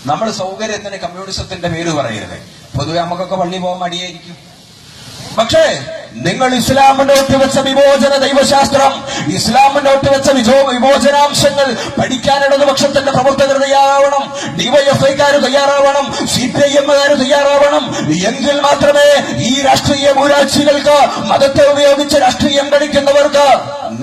നമ്മൾ സൗകര്യത്തിന് കമ്മ്യൂണിസത്തിന്റെ പേര് പറയരുത്. പൊതുവെ നമുക്കൊക്കെ പള്ളി പോകാൻ മടിയായിരിക്കും. പക്ഷേ നിങ്ങൾ ഇസ്ലാമിനോട്ട് വെച്ച വിമോചന ദൈവശാസ്ത്രം, ഇസ്ലാമിനോട്ട് വെച്ച വിമോചനാംശങ്ങൾ പഠിക്കാൻ ഇടതുപക്ഷത്തിന്റെ പ്രവർത്തകർ തയ്യാറാവണം, ഡിവൈഎഫ്ഐക്കാർ തയ്യാറാവണം, CPIM-കാർ തയ്യാറാവണം. എങ്കിൽ മാത്രമേ ഈ രാഷ്ട്രീയ മൂരാഴ്ചകൾക്ക്, മതത്തെ ഉപയോഗിച്ച് രാഷ്ട്രീയം കളിക്കുന്നവർക്ക്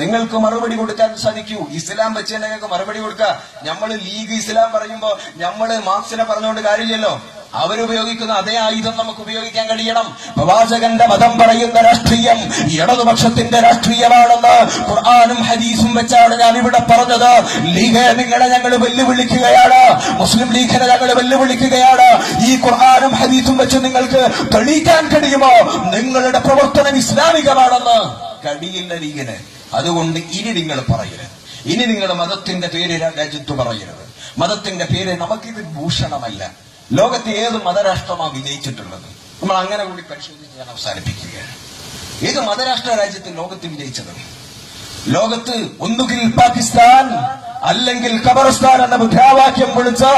നിങ്ങൾക്ക് മറുപടി കൊടുക്കാൻ സാധിക്കൂ. ഇസ്ലാം വെച്ച് ഞങ്ങൾക്ക് മറുപടി കൊടുക്കുക. നമ്മൾ ലീഗ് ഇസ്ലാം പറയുമ്പോ നമ്മള് മാർക്സിനെ പറഞ്ഞുകൊണ്ട് കാര്യമില്ലല്ലോ. അവരുപയോഗിക്കുന്ന അതേ ആയുധം നമുക്ക് ഉപയോഗിക്കാൻ കഴിയണം. പ്രവാചകന്റെ മതം പറയുന്ന രാഷ്ട്രീയം ഇടതുപക്ഷത്തിന്റെ രാഷ്ട്രീയമാണെന്ന് ഖുർആനും ഹദീസും വെച്ചാണ് ഞാൻ ഇവിടെ പറഞ്ഞത്. ലീഗ് നിങ്ങളെ ഞങ്ങൾ വെല്ലുവിളിക്കുകയാണ്, മുസ്ലിം ലീഗിനെ ഞങ്ങൾ വെല്ലുവിളിക്കുകയാണ്. ഈ ഖുർആനും ഹദീസും വെച്ച് നിങ്ങൾക്ക് തെളിയിക്കാൻ കഴിയുമോ നിങ്ങളുടെ പ്രവർത്തനം ഇസ്ലാമികമാണെന്ന്? കഴിയില്ല ലീഗിന്. അതുകൊണ്ട് ഇനി നിങ്ങൾ പറയരുത്, ഇനി നിങ്ങൾ മതത്തിന്റെ പേര് രാജ്യത്ത് പറയരുത്. മതത്തിന്റെ പേര് നമുക്കിത് ഭൂഷണമല്ല. ലോകത്തെ ഏത് മതരാഷ്ട്രമാണ് വിജയിച്ചിട്ടുള്ളത്? നമ്മൾ അങ്ങനെ കൂടി പരിശോധിച്ച് ഞാൻ അവസാനിപ്പിക്കുകയാണ്. ഏത് മതരാഷ്ട്ര രാജ്യത്തിൽ ലോകത്ത് വിജയിച്ചത്? ലോകത്ത് ഒന്നുകിൽ പാകിസ്ഥാൻ അല്ലെങ്കിൽ ഖബർസ്ഥാൻ എന്ന മുദ്രാവാക്യം വിളിച്ച്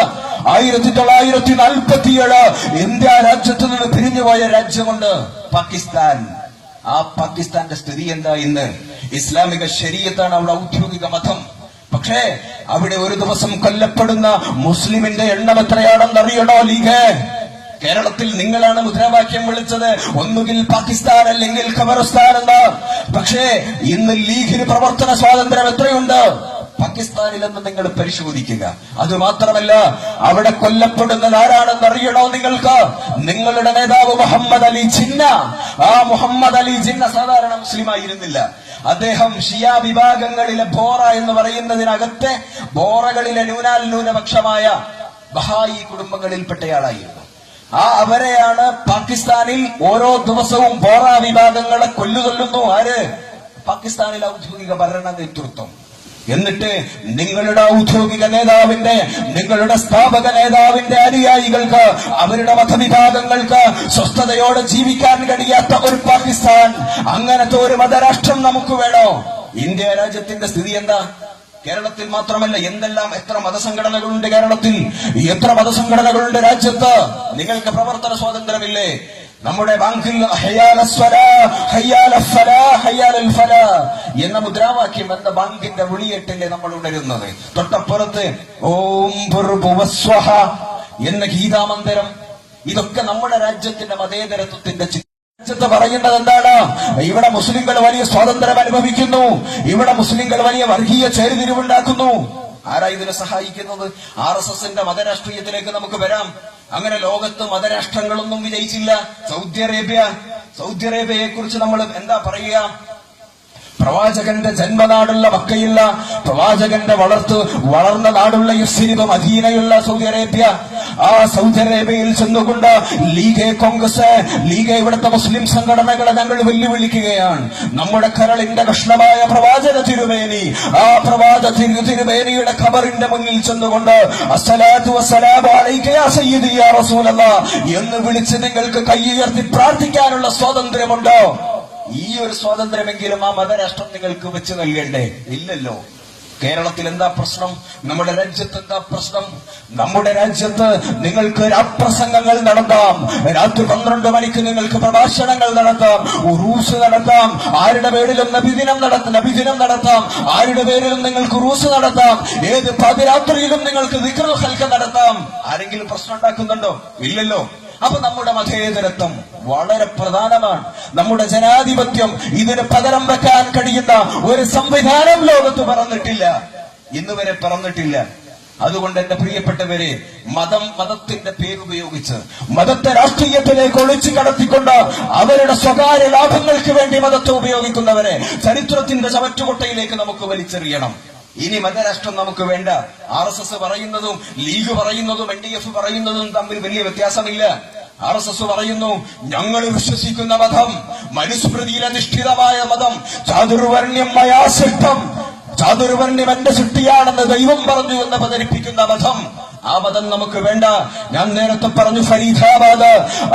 1947 ഇന്ത്യ രാജ്യത്ത് നിന്ന് പിരിഞ്ഞുപോയ രാജ്യമുണ്ട് പാകിസ്ഥാൻ. ആ പാകിസ്ഥാന്റെ സ്ഥിതി എന്താ ഇന്ന്? ഇസ്ലാമിക ശരീഅത്താണ് അവിടെ ഔദ്യോഗിക മതം. പക്ഷേ അവിടെ ഒരു ദിവസം കൊല്ലപ്പെടുന്ന മുസ്ലിമിന്റെ എണ്ണം എത്രയാണെന്നറിയണോ ലീഗ്? കേരളത്തിൽ നിങ്ങളാണ് മുദ്രാവാക്യം വിളിച്ചത് ഒന്നുകിൽ പാകിസ്ഥാൻ അല്ലെങ്കിൽ ഖബർസ്ഥാൻ എന്ന്. പക്ഷേ ഇന്ന് ലീഗിന് പ്രവർത്തന സ്വാതന്ത്ര്യം എത്രയുണ്ട് പാകിസ്ഥാനിലെന്ന് നിങ്ങൾ പരിശോധിക്കുക. അതുമാത്രമല്ല, അവിടെ കൊല്ലപ്പെടുന്നത് ആരാണെന്ന് അറിയണോ നിങ്ങൾക്ക്? നിങ്ങളുടെ നേതാവ് മുഹമ്മദ് അലി ജിന്ന. ആ മുഹമ്മദ് അലി ജിന്ന സാധാരണ മുസ്ലിം ആയിരുന്നില്ല. അദ്ദേഹം ഷിയ വിഭാഗങ്ങളിലെ ബോറ എന്ന് പറയുന്നതിനകത്തെ ബോറകളിലെ ന്യൂനപക്ഷമായ ബഹായി കുടുംബങ്ങളിൽപ്പെട്ടയാളായിരുന്നു. അവരെയാണ് പാകിസ്ഥാനിൽ ഓരോ ദിവസവും ബോറ വിഭാഗങ്ങളെ കൊല്ലുന്നു. ആര്? പാകിസ്ഥാനിലെ ഔദ്യോഗിക ഭരണ നേതൃത്വം. എന്നിട്ട് നിങ്ങളുടെ ഔദ്യോഗിക നേതാവിന്റെ, നിങ്ങളുടെ സ്ഥാപക നേതാവിന്റെ അനുയായികൾക്ക്, അവരുടെ മതവിഭാഗങ്ങൾക്ക് സ്വസ്ഥതയോടെ ജീവിക്കാൻ കഴിയാത്ത ഒരു പാകിസ്ഥാൻ, അങ്ങനത്തെ ഒരു മതരാഷ്ട്രം നമുക്ക് വേണോ? ഇന്ത്യ രാജ്യത്തിന്റെ സ്ഥിതി എന്താ? കേരളത്തിൽ മാത്രമല്ല, എത്ര മതസംഘടനകളുണ്ട് കേരളത്തിൽ, എത്ര മതസംഘടനകളുണ്ട് രാജ്യത്ത്. നിങ്ങൾക്ക് പ്രവർത്തന സ്വാതന്ത്ര്യമില്ലേ? നമ്മുടെ ബാങ്കിൽ എന്ന മുദ്രാവാക്യം എന്ന ബാങ്കിന്റെ വിളിയേറ്റല്ലേ നമ്മൾ ഉണരുന്നത്. തൊട്ടപ്പുറത്ത് ഓം ഭുർഭുവസ്വഹ എന്ന ഗീതാമന്ദിരം. ഇതൊക്കെ നമ്മുടെ രാജ്യത്തിന്റെ മതേതരത്വത്തിന്റെ രാജ്യത്ത് പറയുന്നത് എന്താണ്? ഇവിടെ മുസ്ലിങ്ങൾ വലിയ സ്വാതന്ത്ര്യം അനുഭവിക്കുന്നു, ഇവിടെ മുസ്ലിങ്ങൾ വലിയ വർഗീയ ചേരിതിരിവുണ്ടാക്കുന്നു. ആരാ ഇതിനെ സഹായിക്കുന്നത്? RSSന്റെ മതരാഷ്ട്രീയത്തിലേക്ക് നമുക്ക് വരാം. അങ്ങനെ ലോകത്ത് മതരാഷ്ട്രങ്ങളൊന്നും വിജയിച്ചില്ല. സൗദി അറേബ്യയെ കുറിച്ച് നമ്മൾ എന്താ പറയുക? പ്രവാചകന്റെ ജന്മനാടുള്ള മക്കയില്ല, പ്രവാചകന്റെ വളർന്ന നാടുള്ള യസ്രിബ് മദീനയുള്ള സൗദി അറേബ്യ. ആ സൗദി അറേബ്യയിൽ ചെന്നുകൊണ്ട് കോൺഗ്രസ് ഇവിടുത്തെ മുസ്ലിം സംഘടനകളെ ഞങ്ങൾ വെല്ലുവിളിക്കുകയാണ്. നമ്മുടെ കരളിന്റെ കഷ്ണമായ പ്രവാചക തിരുമേനി, ആ തിരുമേനിയുടെ ഖബറിന്റെ മുന്നിൽ ചെന്നുകൊണ്ട് അസ്സലാത്തു വസ്സലാമു അലൈക യാ സയ്യിദി യാ റസൂലല്ലാഹ് എന്ന് വിളിച്ച് നിങ്ങൾക്ക് കൈയുയർത്തി പ്രാർത്ഥിക്കാനുള്ള സ്വാതന്ത്ര്യമുണ്ടോ? ഈ ഒരു സ്വാതന്ത്ര്യമെങ്കിലും ആ മതരാഷ്ട്രം നിങ്ങൾക്ക് വെച്ച് നൽകണ്ടേ? ഇല്ലല്ലോ. കേരളത്തിൽ എന്താ പ്രശ്നം? നമ്മുടെ രാജ്യത്ത് എന്താ പ്രശ്നം? നമ്മുടെ രാജ്യത്ത് നിങ്ങൾക്ക് രാപ്രസംഗങ്ങൾ നടത്താം, രാത്രി 12 മണിക്ക് നിങ്ങൾക്ക് പ്രഭാഷണങ്ങൾ നടത്താം, ഉറൂസ് നടത്താം, ആരുടെ പേരിലും നബിദിനം നടത്താം, ആരുടെ പേരിലും നിങ്ങൾക്ക് ഉറൂസ് നടത്താം, ഏത് പാതിരാത്രിയിലും നിങ്ങൾക്ക് ദിക്റുൽ ഖൽഖ് നടത്താം. ആരെങ്കിലും പ്രശ്നം ഉണ്ടാക്കുന്നുണ്ടോ? ഇല്ലല്ലോ. അപ്പൊ നമ്മുടെ മതേതരത്വം വളരെ പ്രധാനമാണ്. നമ്മുടെ ജനാധിപത്യം, ഇതിന് പകരം വെക്കാൻ കഴിയുന്ന ഒരു സംവിധാനം ലോകത്ത് പറന്നിട്ടില്ല, ഇന്നുവരെ പറന്നിട്ടില്ല. അതുകൊണ്ട് എന്റെ പ്രിയപ്പെട്ടവരെ, മതത്തിന്റെ പേരുപയോഗിച്ച് മതത്തെ രാഷ്ട്രീയത്തിലേക്ക് ഒളിച്ചു കടത്തിക്കൊണ്ട് അവരുടെ സ്വകാര്യ ലാഭങ്ങൾക്ക് വേണ്ടി മതത്തെ ഉപയോഗിക്കുന്നവരെ ചരിത്രത്തിന്റെ ചവറ്റുകൊട്ടയിലേക്ക് നമുക്ക് വലിച്ചെറിയണം. ഇനി മതരാഷ്ട്രം നമുക്ക് വേണ്ട. RSS പറയുന്നതും ലീഗ് പറയുന്നതും NDF പറയുന്നതും തമ്മിൽ വലിയ വ്യത്യാസമില്ല. RSS പറയുന്നു, ഞങ്ങൾ വിശ്വസിക്കുന്ന മതം മനുസ്മൃതിയിലധിഷ്ഠിതമായ മതം, ചാതുർവർണ്ണ്യം മയാ സൃഷ്ടം, ചാതുർവർണ്ണ്യം എന്റെ സൃഷ്ടിയാണെന്ന് ദൈവം പറഞ്ഞു എന്ന് അവതരിപ്പിക്കുന്ന മതം. ആ മതം നമുക്ക് വേണ്ട. ഞാൻ നേരത്തെ പറഞ്ഞു ഫരീദാബാദ്,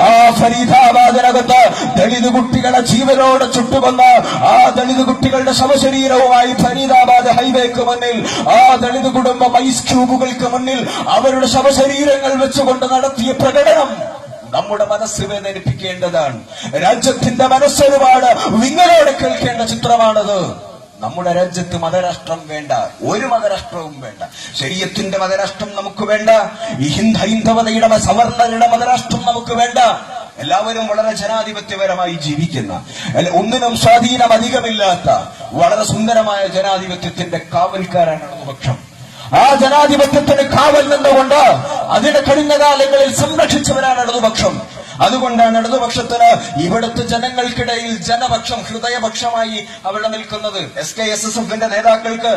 ആ ഫരീദാബാദിനകത്ത് ദളിത് കുട്ടികളെ ജീവനോടെ ചുട്ടുകൊന്ന ആ ദളിത് കുട്ടികളുടെ ശവശരീരവുമായി ഫരീദാബാദ് ഹൈവേക്ക് മുന്നിൽ ആ ദളിത് കുടുംബം ഐസ് ക്യൂബുകൾക്ക് മുന്നിൽ അവരുടെ ശവശരീരങ്ങൾ വെച്ചുകൊണ്ട് നടത്തിയ പ്രകടനം നമ്മുടെ മനസ്സ് വേദനിപ്പിക്കേണ്ടതാണ്. രാജ്യത്തിന്റെ മനസ്സൊരുപാട് വിങ്ങലോടെ കേൾക്കേണ്ട ചിത്രമാണത്. നമ്മുടെ രാജ്യത്ത് മതരാഷ്ട്രം വേണ്ട, ഒരു മതരാഷ്ട്രവും വേണ്ട. ശരീഅത്തിന്റെ മതരാഷ്ട്രം നമുക്ക് വേണ്ട, ഈ ഹൈന്ദവതയുടെ സവർണരുടെ മതരാഷ്ട്രം നമുക്ക് വേണ്ട. എല്ലാവരും വളരെ ജനാധിപത്യപരമായി ജീവിക്കുന്ന, ഒന്നിനും സ്വാധീനം അധികമില്ലാത്ത വളരെ സുന്ദരമായ ജനാധിപത്യത്തിന്റെ കാവൽക്കാരാണ് ഇടതുപക്ഷം. ആ ജനാധിപത്യത്തിന് കാവൽ നിന്നുകൊണ്ട് അതിന്റെ കഴിഞ്ഞ കാലങ്ങളിൽ സംരക്ഷിച്ചവരാണ് ഇടതുപക്ഷം. അതുകൊണ്ടാണ് ഇടതുപക്ഷത്തിന് ഇവിടുത്തെ ജനങ്ങൾക്കിടയിൽ ജനപക്ഷം, ഹൃദയപക്ഷമായി അവിടെ നിൽക്കുന്നത്. SKSSFന്റെ നേതാക്കൾക്ക്,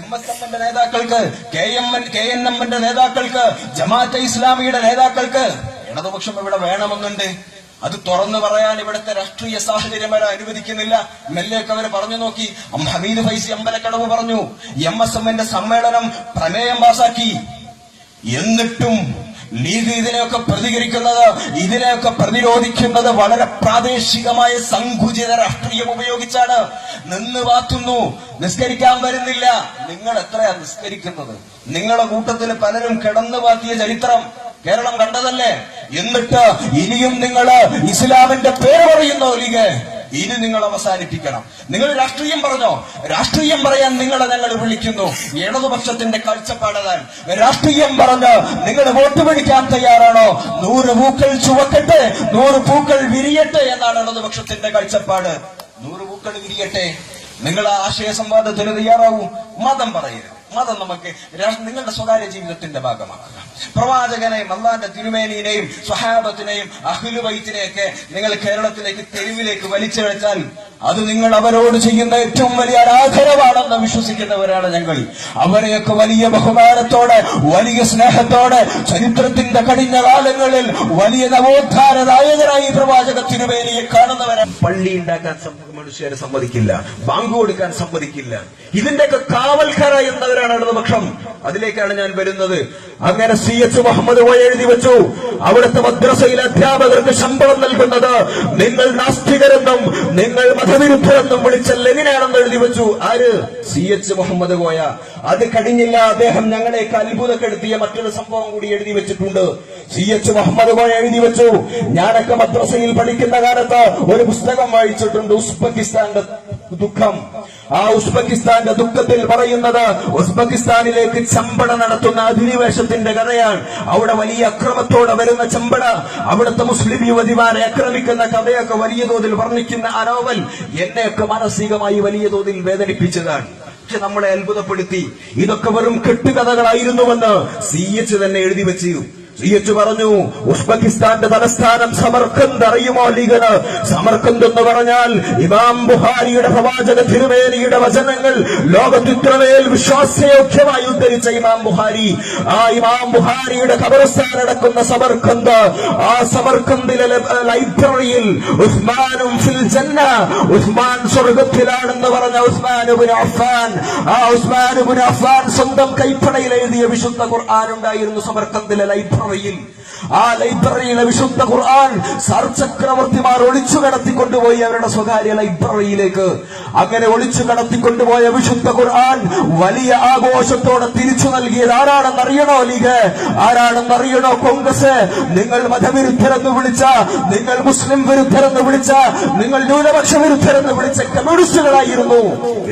MSMന്റെ നേതാക്കൾക്ക്, KNMന്റെ നേതാക്കൾക്ക്, ജമാഅത്തെ ഇസ്ലാമിയുടെ നേതാക്കൾക്ക് ഇടതുപക്ഷം ഇവിടെ വേണമെന്നുണ്ട്. അത് തുറന്നു പറയാൻ ഇവിടുത്തെ രാഷ്ട്രീയ സാഹചര്യം വരെ അനുവദിക്കുന്നില്ല. മെല്ലൊക്കെ അവർ പറഞ്ഞു നോക്കി. ഹമീദ് ഫൈസി അമ്പലക്കടവ് പറഞ്ഞു, MSMന്റെ സമ്മേളനം പ്രമേയം പാസാക്കി. എന്നിട്ടും ലീഗ് ഇതിനെയൊക്കെ പ്രതികരിക്കുന്നത്, ഇതിനെയൊക്കെ പ്രതിരോധിക്കുന്നത് വളരെ പ്രാദേശികമായ സങ്കുചിത രാഷ്ട്രീയം ഉപയോഗിച്ചാണ്. നിന്ന് വാത്തുന്നു, നിസ്കരിക്കാൻ വരുന്നില്ല. നിങ്ങൾ എത്രയാ നിസ്കരിക്കുന്നത്? നിങ്ങളുടെ കൂട്ടത്തിൽ പലരും കിടന്നു വാത്തിയ ചരിത്രം കേരളം കണ്ടതല്ലേ? എന്നിട്ട് ഇനിയും നിങ്ങൾ ഇസ്ലാമിന്റെ പേര് പറയുന്നോ ലീഗ്? ഇനി നിങ്ങൾ അവസാനിപ്പിക്കണം. നിങ്ങൾ രാഷ്ട്രീയം പറഞ്ഞോ? രാഷ്ട്രീയം പറയാൻ നിങ്ങളെ ഞങ്ങൾ വിളിക്കുന്നു. ഇടതുപക്ഷത്തിന്റെ കാഴ്ചപ്പാടതാൻ. രാഷ്ട്രീയം പറഞ്ഞ് നിങ്ങൾ വോട്ട് പിടിക്കാൻ തയ്യാറാണോ? 100 പൂക്കൾ ചുവക്കട്ടെ, 100 പൂക്കൾ വിരിയട്ടെ എന്നാണ് ഇടതുപക്ഷത്തിന്റെ കാഴ്ചപ്പാട്. 100 പൂക്കൾ വിരിയട്ടെ. നിങ്ങൾ ആ ആശയ സംവാദത്തിന് തയ്യാറാവും. മതം പറയരുത്. മതം നമുക്ക് നിങ്ങളുടെ സ്വകാര്യ ജീവിതത്തിന്റെ ഭാഗമാക്കുക. പ്രവാചകനെയും അള്ളാന്റെ തിരുമേനിയെയും സ്വഹാബത്തിനെയും അഹ്ലു ബൈത്തിനെയൊക്കെ നിങ്ങൾ കേരളത്തിലേക്ക് തെരുവിലേക്ക് വലിച്ചിഴച്ചാൽ അത് നിങ്ങൾ അവരോട് ചെയ്യുന്ന ഏറ്റവും വലിയ ആരാധനമാണെന്ന് വിശ്വസിക്കുന്നവരാണ് ഞങ്ങൾ. അവരെയൊക്കെ വലിയ ബഹുമാനത്തോടെ, വലിയ സ്നേഹത്തോടെ ചരിത്രത്തിന്റെ കഴിഞ്ഞ കാലങ്ങളിൽ വലിയ നവോത്ഥാന നായകനായി പ്രവാചക തിരുമേനിയെ കാണുന്നവരാണ്. പള്ളി ഉണ്ടാക്കാൻ മനുഷ്യരെ സമ്മതിക്കില്ല, ബാങ്ക് കൊടുക്കാൻ സമ്മതിക്കില്ല. ഇതിന്റെയൊക്കെ കാവൽക്കാരായി എന്നവരാണ് ഇടതുപക്ഷം. അതിലേക്കാണ് ഞാൻ വരുന്നത്. അങ്ങനെ CH മുഹമ്മദ് കോയ എഴുതി വെച്ചു, അവിടുത്തെ മദ്രസയിലെ അധ്യാപകർക്ക് ശമ്പളം നൽകുന്നത് നിങ്ങൾ നാസ്തികരെന്നും നിങ്ങൾ മതവിരുദ്ധരെന്നും വിളിച്ച ലെനിനാണെന്ന് എഴുതി വെച്ചു. ആര്? CH മുഹമ്മദ് കോയ. അത് കഴിഞ്ഞില്ല, അദ്ദേഹം ഞങ്ങളെയൊക്കെ അത്ഭുതപ്പെടുത്തിയ മറ്റൊരു സംഭവം കൂടി എഴുതി വെച്ചിട്ടുണ്ട്. CH മുഹമ്മദ് കോയ എഴുതി വെച്ചു, ഞാനൊക്കെ മദ്രസയിൽ പഠിക്കുന്ന കാലത്ത് ഒരു പുസ്തകം വായിച്ചിട്ടുണ്ട്, ഉസ്ബെക്കിസ്ഥാന്റെ ദുഃഖം. ആ ഉസ്ബെക്കിസ്ഥാന്റെ ദുഃഖത്തിൽ പറയുന്നത് ഉസ്ബെക്കിസ്ഥാനിലേക്ക് ചമ്പട നടത്തുന്ന അധിനിവേശത്തിന്റെ കഥയാണ്. അവിടെ വലിയ അക്രമത്തോടെ വരുന്ന ചമ്പട, അവിടുത്തെ മുസ്ലിം യുവതിമാരെ ആക്രമിക്കുന്ന കഥയൊക്കെ വലിയ തോതിൽ വർണ്ണിക്കുന്ന ആ നോവൽ എന്നെയൊക്കെ മാനസികമായി വലിയ തോതിൽ വേദനിപ്പിച്ചതാണ്. പക്ഷെ നമ്മളെ അത്ഭുതപ്പെടുത്തി. ഇതൊക്കെ വെറും കെട്ടുകഥകളായിരുന്നുവെന്ന് CH തന്നെ എഴുതി വെച്ചു. CH പറഞ്ഞു, ഉസ്ബെക്കിസ്ഥാന്റെ തലസ്ഥാനം സമർക്കന്ത് അറിയുമോ ലീഗന്? സമർക്കന്ത് എന്ന് പറഞ്ഞാൽ ഇമാം ബുഖാരിയുടെ പ്രവാചക തിരുമേനിയുടെ വചനങ്ങൾ ലോകത്ത് ഇത്രമേൽ വിശ്വാസയോഗ്യമായി ഉദ്ധരിച്ച ഇമാം ബുഖാരി, ആ ഇമാം ബുഖാരിയുടെ ഖബർസ്ഥാൻ അടക്കുന്ന സമർക്കന്ത്, ആ സമർക്കന്തിലെ ലൈബ്രറിയിൽ ഉസ്മാനും ഫിൽ ജന്ന, ഉസ്മാൻ സ്വർഗത്തിലാണെന്ന് പറഞ്ഞ ഉസ്മാൻ ഇബ്നു അഫ്ഫാൻ, ആ ഉസ്മാൻ ഇബ്നു അഫ്ഫാൻ സ്വന്തം കൈപ്പടയിൽ എഴുതിയ വിശുദ്ധ ഖുർആൻ ഉണ്ടായിരുന്നു സമർക്കന്തിലെ ലൈബ്രറി. ആ ലൈബ്രറിയിലെ വിശുദ്ധ ഖുർആൻ സർ ചക്രവർത്തിമാർ ഒളിച്ചു കടത്തിക്കൊണ്ടുപോയി അവരുടെ സ്വകാര്യ ലൈബ്രറിയിലേക്ക്. അങ്ങനെ ഒളിച്ചു കടത്തിക്കൊണ്ടുപോയ വിശുദ്ധ ഖുർആൻ വലിയ ആഘോഷത്തോടെ തിരിച്ചു നൽകിയത് ആരാണെന്നറിയണോ ലീഗ്? ആരാണെന്നറിയണോ കോൺഗ്രസ്? നിങ്ങൾ മതവിരുദ്ധരെന്ന് വിളിച്ച, നിങ്ങൾ മുസ്ലിം വിരുദ്ധരെന്ന് വിളിച്ച, നിങ്ങൾ ന്യൂനപക്ഷ വിരുദ്ധരെന്ന് വിളിച്ച കമ്മ്യൂണിസ്റ്റുകളായിരുന്നു.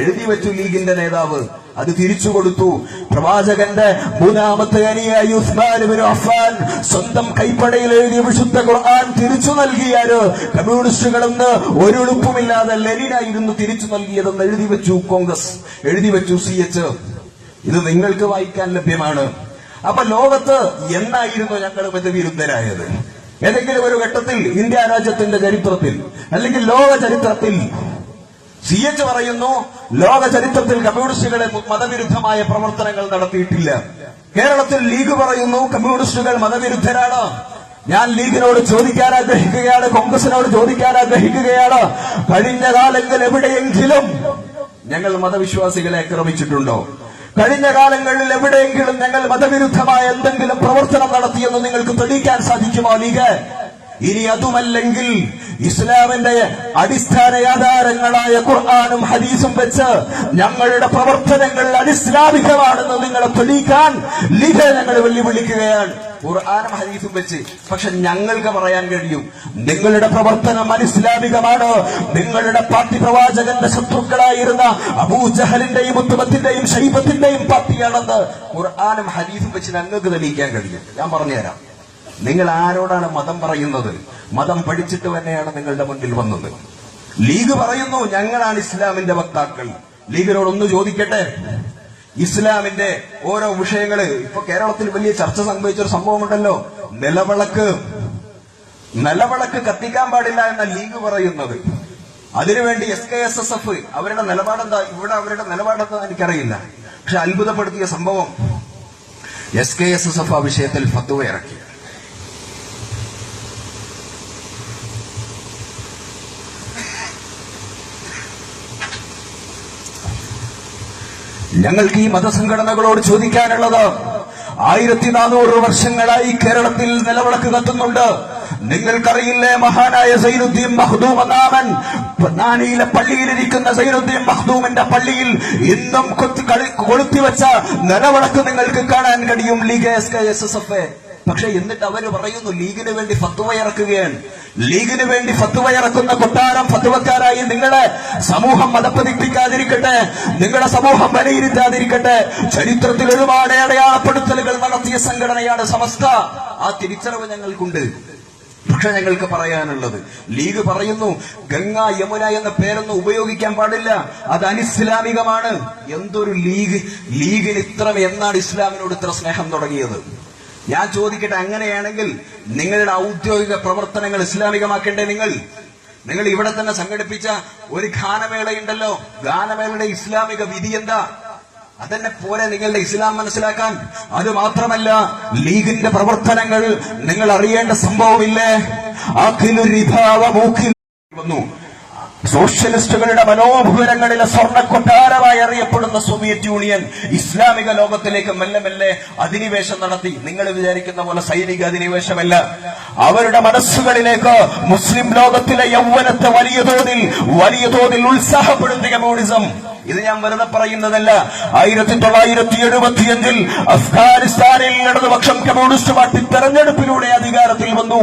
എഴുതി വെച്ചു ലീഗിന്റെ നേതാവ്. അത് തിരിച്ചു കൊടുത്തു. പ്രവാചകന്റെ മൂന്നാമത്തെ അനിയായി ഉസ്മാൻ ഇബ്നു അഫ്ഫാൻ സ്വന്തം കൈപ്പടയിൽ എഴുതിയ വിശുദ്ധ ഖുർആൻ തിരിച്ചു നൽകിയാല് കമ്മ്യൂണിസ്റ്റുകളെന്ന് ഒരു എളുപ്പമില്ലാതെ ലെനിനായിരുന്നു തിരിച്ചു നൽകിയതെന്ന് എഴുതി വെച്ചു കോൺഗ്രസ്, എഴുതി വെച്ചു CH. ഇത് നിങ്ങൾക്ക് വായിക്കാൻ ലഭ്യമാണ്. അപ്പൊ ലോകത്ത് എന്നായിരുന്നു ഞങ്ങൾ മതവിരുദ്ധരായത്? ഏതെങ്കിലും ഒരു ഘട്ടത്തിൽ ഇന്ത്യ രാജ്യത്തിന്റെ ചരിത്രത്തിൽ അല്ലെങ്കിൽ ലോക ചരിത്രത്തിൽ? CH പറയുന്നു, ലോക ചരിത്രത്തിൽ കമ്മ്യൂണിസ്റ്റുകളെ മതവിരുദ്ധമായ പ്രവർത്തനങ്ങൾ നടത്തിയിട്ടില്ല. കേരളത്തിൽ ലീഗ് പറയുന്നു കമ്മ്യൂണിസ്റ്റുകൾ മതവിരുദ്ധരാണ്. ഞാൻ ലീഗിനോട് ചോദിക്കാൻ ആഗ്രഹിക്കുകയാണ്, കോൺഗ്രസിനോട് ചോദിക്കാൻ ആഗ്രഹിക്കുകയാണ്, കഴിഞ്ഞ കാലങ്ങളിൽ എവിടെയെങ്കിലും ഞങ്ങൾ മതവിശ്വാസികളെ ആക്രമിച്ചിട്ടുണ്ടോ? കഴിഞ്ഞ കാലങ്ങളിൽ എവിടെയെങ്കിലും ഞങ്ങൾ മതവിരുദ്ധമായ എന്തെങ്കിലും പ്രവർത്തനം നടത്തിയെന്ന് നിങ്ങൾക്ക് തെളിയിക്കാൻ സാധിക്കുമോ ലീഗ്? ഇനി അതുമല്ലെങ്കിൽ ഇസ്ലാമിന്റെ അടിസ്ഥാന ആധാരങ്ങളായ ഖുർആനും ഹദീസും വെച്ച് ഞങ്ങളുടെ പ്രവർത്തനങ്ങൾ അനിസ്ലാമികമാണെന്ന് നിങ്ങളെ തെളിയിക്കാൻ ലീഗ് ഞങ്ങൾ വെല്ലുവിളിക്കുകയാണ്. ഖുർആനും ഹദീസും വെച്ച്. പക്ഷെ ഞങ്ങൾക്ക് പറയാൻ കഴിയും, നിങ്ങളുടെ പ്രവർത്തനം അനിസ്ലാമികമാണ്. നിങ്ങളുടെ പാർട്ടി പ്രവാചകന്റെ ശത്രുക്കളായിരുന്ന അബൂജഹലിന്റെയും ഉത്തുബത്തിന്റെയും ശൈബത്തിന്റെയും പാർട്ടിയാണെന്ന് ഖുർആനും ഹദീസും വെച്ച് ഞങ്ങൾക്ക് തെളിയിക്കാൻ കഴിയും. ഞാൻ പറഞ്ഞുതരാം. നിങ്ങൾ ആരോടാണ് മതം പറയുന്നത്? മതം പഠിച്ചിട്ട് തന്നെയാണ് നിങ്ങളുടെ മുന്നിൽ വന്നത്. ലീഗ് പറയുന്നു ഞങ്ങളാണ് ഇസ്ലാമിന്റെ വക്താക്കൾ. ലീഗിനോടൊന്ന് ചോദിക്കട്ടെ, ഇസ്ലാമിന്റെ ഓരോ വിഷയങ്ങള് ഇപ്പൊ കേരളത്തിൽ വലിയ ചർച്ച സംഭവിച്ചൊരു സംഭവമുണ്ടല്ലോ, നിലവിളക്ക് കത്തിക്കാൻ പാടില്ല എന്ന ലീഗ് പറയുന്നത്. അതിനുവേണ്ടി SKSSF അവരുടെ നിലപാടെന്താ? ഇവിടെ അവരുടെ നിലപാടെന്താ എനിക്കറിയില്ല. പക്ഷെ അത്ഭുതപ്പെടുത്തിയ സംഭവം, SKSSF ആ വിഷയത്തിൽ ഫത്വ ഇറക്കി. ഞങ്ങൾക്ക് ഈ മതസംഘടനകളോട് ചോദിക്കാനുള്ളത്, 1400 വർഷങ്ങളായി കേരളത്തിൽ നിലവിളക്ക് കത്തുന്നുണ്ട്. നിങ്ങൾക്കറിയില്ലേ, മഹാനായ സൈനുദ്ദീൻ മഖ്ദൂം നാമൻ പൊന്നാനിയിലെ പള്ളിയിലിരിക്കുന്ന സൈനുദ്ദീൻ മഖ്ദൂമിന്റെ പള്ളിയിൽ ഇന്നും കൊളുത്തിവെച്ച നിലവിളക്ക് നിങ്ങൾക്ക് കാണാൻ കഴിയും. League SKSSF. പക്ഷെ എന്നിട്ട് അവര് പറയുന്നു ലീഗിന് വേണ്ടി ഫത്വ ഇറക്കുകയാണ്. ലീഗിന് വേണ്ടി ഫത്വ ഇറക്കുന്ന കൊട്ടാരം ഫത്വക്കാരായി നിങ്ങളെ സമൂഹം മതപ്പതിപ്പിക്കാതിരിക്കട്ടെ, നിങ്ങളുടെ സമൂഹം വിലയിരുത്താതിരിക്കട്ടെ. ചരിത്രത്തിൽ ഒരുപാട് അടയാളപ്പെടുത്തലുകൾ നടത്തിയ സംഘടനയാണ് സമസ്ത. ആ തിരിച്ചറിവ് ഞങ്ങൾക്കുണ്ട്. പക്ഷെ ഞങ്ങൾക്ക് പറയാനുള്ളത്, ലീഗ് പറയുന്നു ഗംഗ യമുന എന്ന പേരൊന്നും ഉപയോഗിക്കാൻ പാടില്ല, അത് അനിസ്ലാമികമാണ്. എന്തൊരു ലീഗ്! ലീഗിന് എന്നാണ് ഇസ്ലാമിനോട് ഇത്ര സ്നേഹം തുടങ്ങിയത്? ഞാൻ ചോദിക്കട്ടെ, അങ്ങനെയാണെങ്കിൽ നിങ്ങളുടെ ഔദ്യോഗിക പ്രവർത്തനങ്ങൾ ഇസ്ലാമികമാക്കേണ്ടേ? നിങ്ങൾ ഇവിടെ തന്നെ സംഘടിപ്പിച്ച ഒരു ഗാനമേളയുണ്ടല്ലോ, ഗാനമേളയുടെ ഇസ്ലാമിക വിധി എന്താ? അതെന്നെ പോലെ നിങ്ങളുടെ ഇസ്ലാം മനസ്സിലാക്കാൻ. അത് മാത്രമല്ല, ലീഗിന്റെ പ്രവർത്തനങ്ങൾ നിങ്ങൾ അറിയേണ്ട സംഭവമില്ലേ? വന്നു സോഷ്യലിസ്റ്റുകളുടെ മനോഭൂരങ്ങളിലെ സ്വർണ്ണക്കൊട്ടാരമായി അറിയപ്പെടുന്ന സോവിയറ്റ് യൂണിയൻ ഇസ്ലാമിക ലോകത്തിലേക്ക് മെല്ലെ മെല്ലെ അധിനിവേശം നടത്തി. നിങ്ങൾ വിചാരിക്കുന്ന പോലെ സൈനിക അധിനിവേശമല്ല. അവരുടെ മനസ്സുകളിലേക്ക് മുസ്ലിം ലോകത്തിലെ യൗവനത്തെ വലിയ തോതിൽ ഉത്സാഹപ്പെടുത്തിയ കമ്മ്യൂണിസം. ഇത് ഞാൻ വെറുതെ പറയുന്നതല്ല. 1975 അഫ്ഗാനിസ്ഥാനിൽ ഇടതുപക്ഷം കമ്മ്യൂണിസ്റ്റ് പാർട്ടി തെരഞ്ഞെടുപ്പിലൂടെ അധികാരത്തിൽ വന്നു.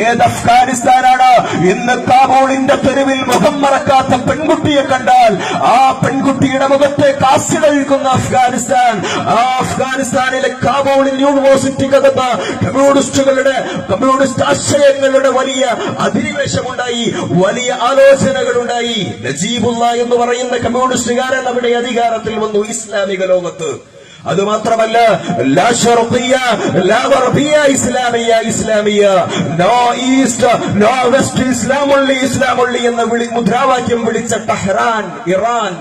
ഏത് അഫ്ഗാനിസ്ഥാനാണ് ഇന്ന് കാബൂളിന്റെ തെരുവിൽ മുഖം മറക്കാത്ത പെൺകുട്ടിയെ കണ്ടാൽ ആ പെൺകുട്ടിയുടെ മുഖത്തെ കാസിടൊഴുക്കുന്ന അഫ്ഗാനിസ്ഥാൻ? ആ അഫ്ഗാനിസ്ഥാനിലെ കാബൂളിൽ യൂണിവേഴ്സിറ്റിക്കകത്ത് കമ്മ്യൂണിസ്റ്റ് ആശയങ്ങളുടെ വലിയ അധിനിവേശമുണ്ടായി, വലിയ ആലോചനകളുണ്ടായി. നജീബുള്ള എന്ന് പറയുന്ന കമ്മ്യൂണിസ്റ്റ് അവിടെ അധികാരത്തിൽ വന്നു ഇസ്ലാമിക ലോകത്ത്. അതുമാത്രമല്ല, ലാ ശർഖിയ ലാ ഗർബിയ ഇസ്ലാമിയ, നോ ഈസ്റ്റ് നോ വെസ്റ്റ്, ഇസ്ലാം ഉള്ളി എന്ന മുദ്രാവാക്യം വിളിച്ച ടെഹ്റാൻ, ഇറാൻ.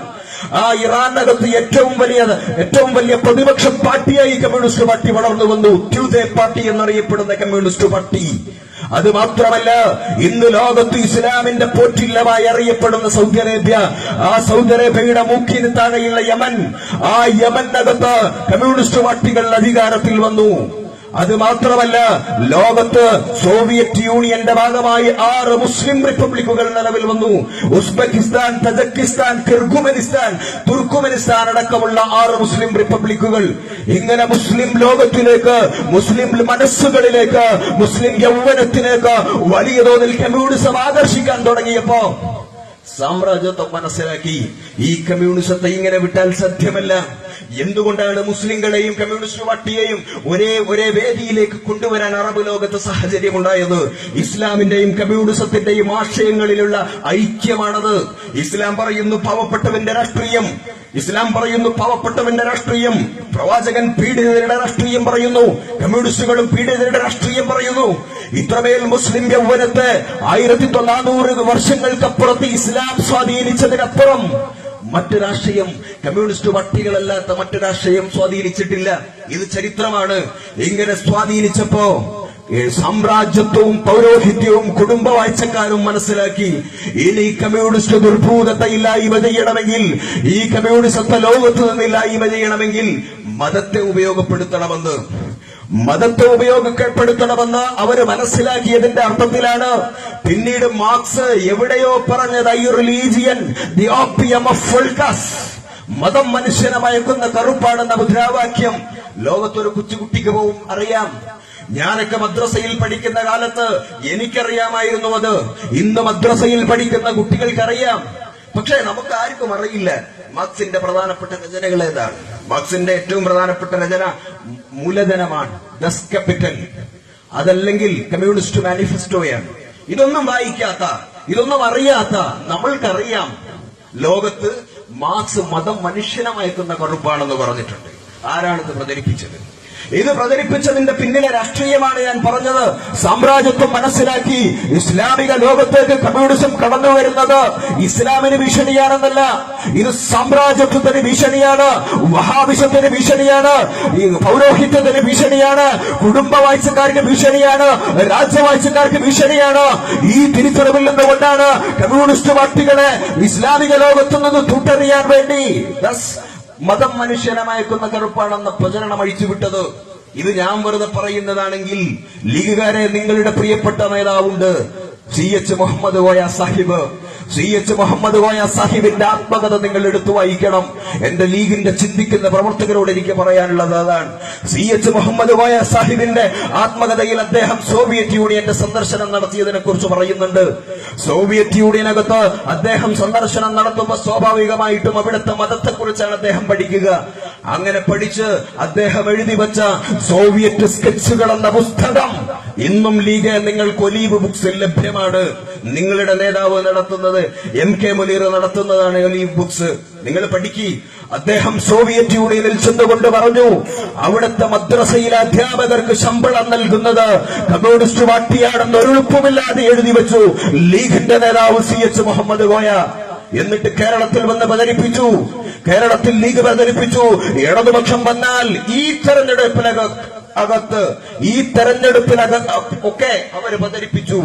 ആ ഇറാനകത്ത് ഏറ്റവും വലിയ പ്രതിപക്ഷ പാർട്ടിയായി കമ്മ്യൂണിസ്റ്റ് പാർട്ടി വളർന്നു വന്നു. ട്യൂദേ പാർട്ടി എന്നറിയപ്പെടുന്ന കമ്മ്യൂണിസ്റ്റ് പാർട്ടി. അത് മാത്രമല്ല, ഇന്ന് ലോകത്ത് ഇസ്ലാമിന്റെ പോറ്റില്ലമായി അറിയപ്പെടുന്ന സൗദി അറേബ്യ, ആ സൗദി അറേബ്യയുടെ മൂക്കിന് താഴെയുള്ള യമൻ, ആ യമനകത്ത് കമ്മ്യൂണിസ്റ്റ് പാർട്ടികൾ അധികാരത്തിൽ വന്നു. അത് മാത്രമല്ല, ലോകത്ത് സോവിയറ്റ് യൂണിയന്റെ ഭാഗമായി 6 മുസ്ലിം റിപ്പബ്ലിക്കുകൾ നിലവിൽ വന്നു. ഉസ്ബെക്കിസ്ഥാൻ, തജക്കിസ്ഥാൻ, കിർഗുമനിസ്ഥാൻ, തുർക്കുമനിസ്ഥാൻ അടക്കമുള്ള 6 മുസ്ലിം റിപ്പബ്ലിക്കുകൾ. ഇങ്ങനെ മുസ്ലിം ലോകത്തിലേക്ക്, മുസ്ലിം മനസ്സുകളിലേക്ക്, മുസ്ലിം യൗവനത്തിലേക്ക് വലിയ തോതിൽ കമ്മ്യൂണിസം ആകർഷിക്കാൻ തുടങ്ങിയപ്പോ സാമ്രാജ്യത്വം മനസ്സിലാക്കി ഈ കമ്മ്യൂണിസത്തെ ഇങ്ങനെ വിട്ടാൽ സാധ്യമല്ല. എന്തുകൊണ്ടാണ് മുസ്ലിങ്ങളെയും കമ്മ്യൂണിസ്റ്റ് പാർട്ടിയെയും ഒരേ വേദിയിലേക്ക് കൊണ്ടുവരാൻ അറബ് ലോകത്ത് സാഹചര്യമുണ്ടായത്? ഇസ്ലാമിന്റെയും കമ്മ്യൂണിസത്തിന്റെയും ആശയങ്ങളിലുള്ള ഐക്യമാണത്. ഇസ്ലാം പറയുന്നു പാവപ്പെട്ടവന്റെ രാഷ്ട്രീയം, പ്രവാചകൻ പീഡിതരുടെ രാഷ്ട്രീയം പറയുന്നു, കമ്മ്യൂണിസ്റ്റുകളും പീഡിതരുടെ രാഷ്ട്രീയം പറയുന്നു. ഇത്രമേൽ മുസ്ലിം യൗവനത്തെ 1900 വർഷങ്ങൾക്കപ്പുറത്ത് ഇസ്ലാം സ്വാധീനിച്ചതിനപ്പുറം മറ്റു രാഷ്ട്രീയം, കമ്മ്യൂണിസ്റ്റ് പാർട്ടികളല്ലാത്ത മറ്റു രാഷ്ട്രീയം സ്വാധീനിച്ചിട്ടില്ല. ഇത് ചരിത്രമാണ്. ഇങ്ങനെ സ്വാധീനിച്ചപ്പോ സാമ്രാജ്യത്വവും പൗരോഹിത്യവും കുടുംബവാഴ്ചക്കാരും മനസ്സിലാക്കി, ഇനി കമ്മ്യൂണിസ്റ്റ് ദുർഭൂതത്തെ ഇല്ലായ്മ ചെയ്യണമെങ്കിൽ, ഈ കമ്മ്യൂണിസത്തെ ലോകത്ത് നിന്നില്ലായ്മ ചെയ്യണമെങ്കിൽ മതത്തെ ഉപയോഗപ്പെടുത്തണമെന്ന് അവര് മനസ്സിലാക്കിയതിന്റെ അർത്ഥത്തിലാണ് പിന്നീട് മാർക്സ് എവിടെയോ പറഞ്ഞത്, I religion the opium of folks, മതം മനുഷ്യനെ മയക്കുന്ന കറുപ്പാണെന്ന മുദ്രാവാക്യം ലോകത്തൊരു കൊച്ചുകുട്ടിക്ക് പോവും അറിയാം. ഞാനൊക്കെ മദ്രസയിൽ പഠിക്കുന്ന കാലത്ത് എനിക്കറിയാമായിരുന്നു അത്. ഇന്ന് മദ്രസയിൽ പഠിക്കുന്ന കുട്ടികൾക്കറിയാം. പക്ഷേ നമുക്ക് ആർക്കും അറിയില്ല മാർക്സിന്റെ പ്രധാനപ്പെട്ട രചനകൾ ഏതാണ്. മാർക്സിന്റെ ഏറ്റവും പ്രധാനപ്പെട്ട രചന മൂലധനമാണ്, ദസ് ക്യാപിറ്റൽ. അതല്ലെങ്കിൽ കമ്മ്യൂണിസ്റ്റ് മാനിഫെസ്റ്റോയാണ്. ഇതൊന്നും വായിക്കാത്ത, ഇതൊന്നും അറിയാത്ത നമ്മൾക്കറിയാം ലോകത്ത് മാർക്സ് മതം മനുഷ്യനെ മയക്കുന്ന കറുപ്പാണെന്ന് പറഞ്ഞിട്ടുണ്ട്. ആരാണിത് പ്രചരിപ്പിച്ചത്? ഇത് പ്രചരിപ്പിച്ചതിന്റെ പിന്നിലെ രാഷ്ട്രീയമാണ് ഞാൻ പറഞ്ഞത്. സാമ്രാജ്യത്വം മനസ്സിലാക്കി ഇസ്ലാമിക ലോകത്തേക്ക് കമ്മ്യൂണിസം കടന്നു വരുന്നത് ഇസ്ലാമിന് ഭീഷണിയാണെന്നല്ല, ഇത് സാമ്രാജ്യത്വത്തിന് ഭീഷണിയാണ്, വഹാബിസത്തിന് ഭീഷണിയാണ്, ഈ പൗരോഹിത്യത്തിന് ഭീഷണിയാണ്, കുടുംബവാഴ്ചക്കാർക്ക് ഭീഷണിയാണ്, രാജ്യവാഴ്ചക്കാർക്ക് ഭീഷണിയാണ്. ഈ തിരിച്ചറിവിൽ നിന്നുകൊണ്ടാണ് കമ്മ്യൂണിസ്റ്റ് പാർട്ടികളെ ഇസ്ലാമിക ലോകത്തു നിന്ന് തൂട്ടെറിയാൻ വേണ്ടി മതം മനുഷ്യനെ മയക്കുന്ന കറുപ്പാണെന്ന പ്രചരണം അഴിച്ചുവിട്ടത്. ഇത് ഞാൻ വെറുതെ പറയുന്നതാണെങ്കിൽ ലീഗുകാരെ, നിങ്ങളുടെ പ്രിയപ്പെട്ട നേതാവുണ്ട് CH മുഹമ്മദ് കോയ സാഹിബ്. CH മുഹമ്മദ് കോയ സാഹിബിന്റെ ആത്മകഥ നിങ്ങൾ എടുത്തു വായിക്കണം. എന്റെ ലീഗിന്റെ ചിന്തിക്കുന്ന പ്രവർത്തകരോട് എനിക്ക് പറയാനുള്ളത് അതാണ്. CH മുഹമ്മദ് കോയ സാഹിബിന്റെ ആത്മകഥയിൽ അദ്ദേഹം സോവിയറ്റ് യൂണിയന്റെ സന്ദർശനം നടത്തിയതിനെ കുറിച്ച് പറയുന്നുണ്ട്. സോവിയറ്റ് യൂണിയനകത്ത് അദ്ദേഹം സന്ദർശനം നടത്തുമ്പോൾ സ്വാഭാവികമായിട്ടും അവിടുത്തെ മതത്തെക്കുറിച്ചാണ് അദ്ദേഹം പഠിക്കുക. അങ്ങനെ പഠിച്ച് അദ്ദേഹം എഴുതി വെച്ച സോവിയറ്റ് സ്കെച്ചുകൾ എന്ന പുസ്തകം ഇന്നും ലീഗ് നിങ്ങൾക്ക് ഒലീവ് ബുക്സിൽ ലഭ്യമാണ്. നിങ്ങളുടെ നേതാവ് നടത്തുന്നത്, MK മുനീർ നടത്തുന്നതാണ് ഒലീവ് ബുക്സ്. നിങ്ങൾ പഠിക്കി. അദ്ദേഹം സോവിയറ്റ് യൂണിയനിൽ ചെന്നുകൊണ്ട് പറഞ്ഞു, അവിടുത്തെ മദ്രസയിലെ അധ്യാപകർക്ക് ശമ്പളം നൽകുന്നത് കമ്മ്യൂണിസ്റ്റ് പാർട്ടിയാണെന്ന് ഒരെളുപ്പമില്ലാതെ എഴുതി വെച്ചു ലീഗിന്റെ നേതാവ് CH മുഹമ്മദ് കോയ. എന്നിട്ട് കേരളത്തിൽ വന്ന് പ്രചരിപ്പിച്ചു. കേരളത്തിൽ ലീഗ് പ്രചരിപ്പിച്ചു, ഇടതുപക്ഷം വന്നാൽ ഈ തെരഞ്ഞെടുപ്പിനകത്ത് ഒക്കെ അവര് പ്രചരിപ്പിച്ചു.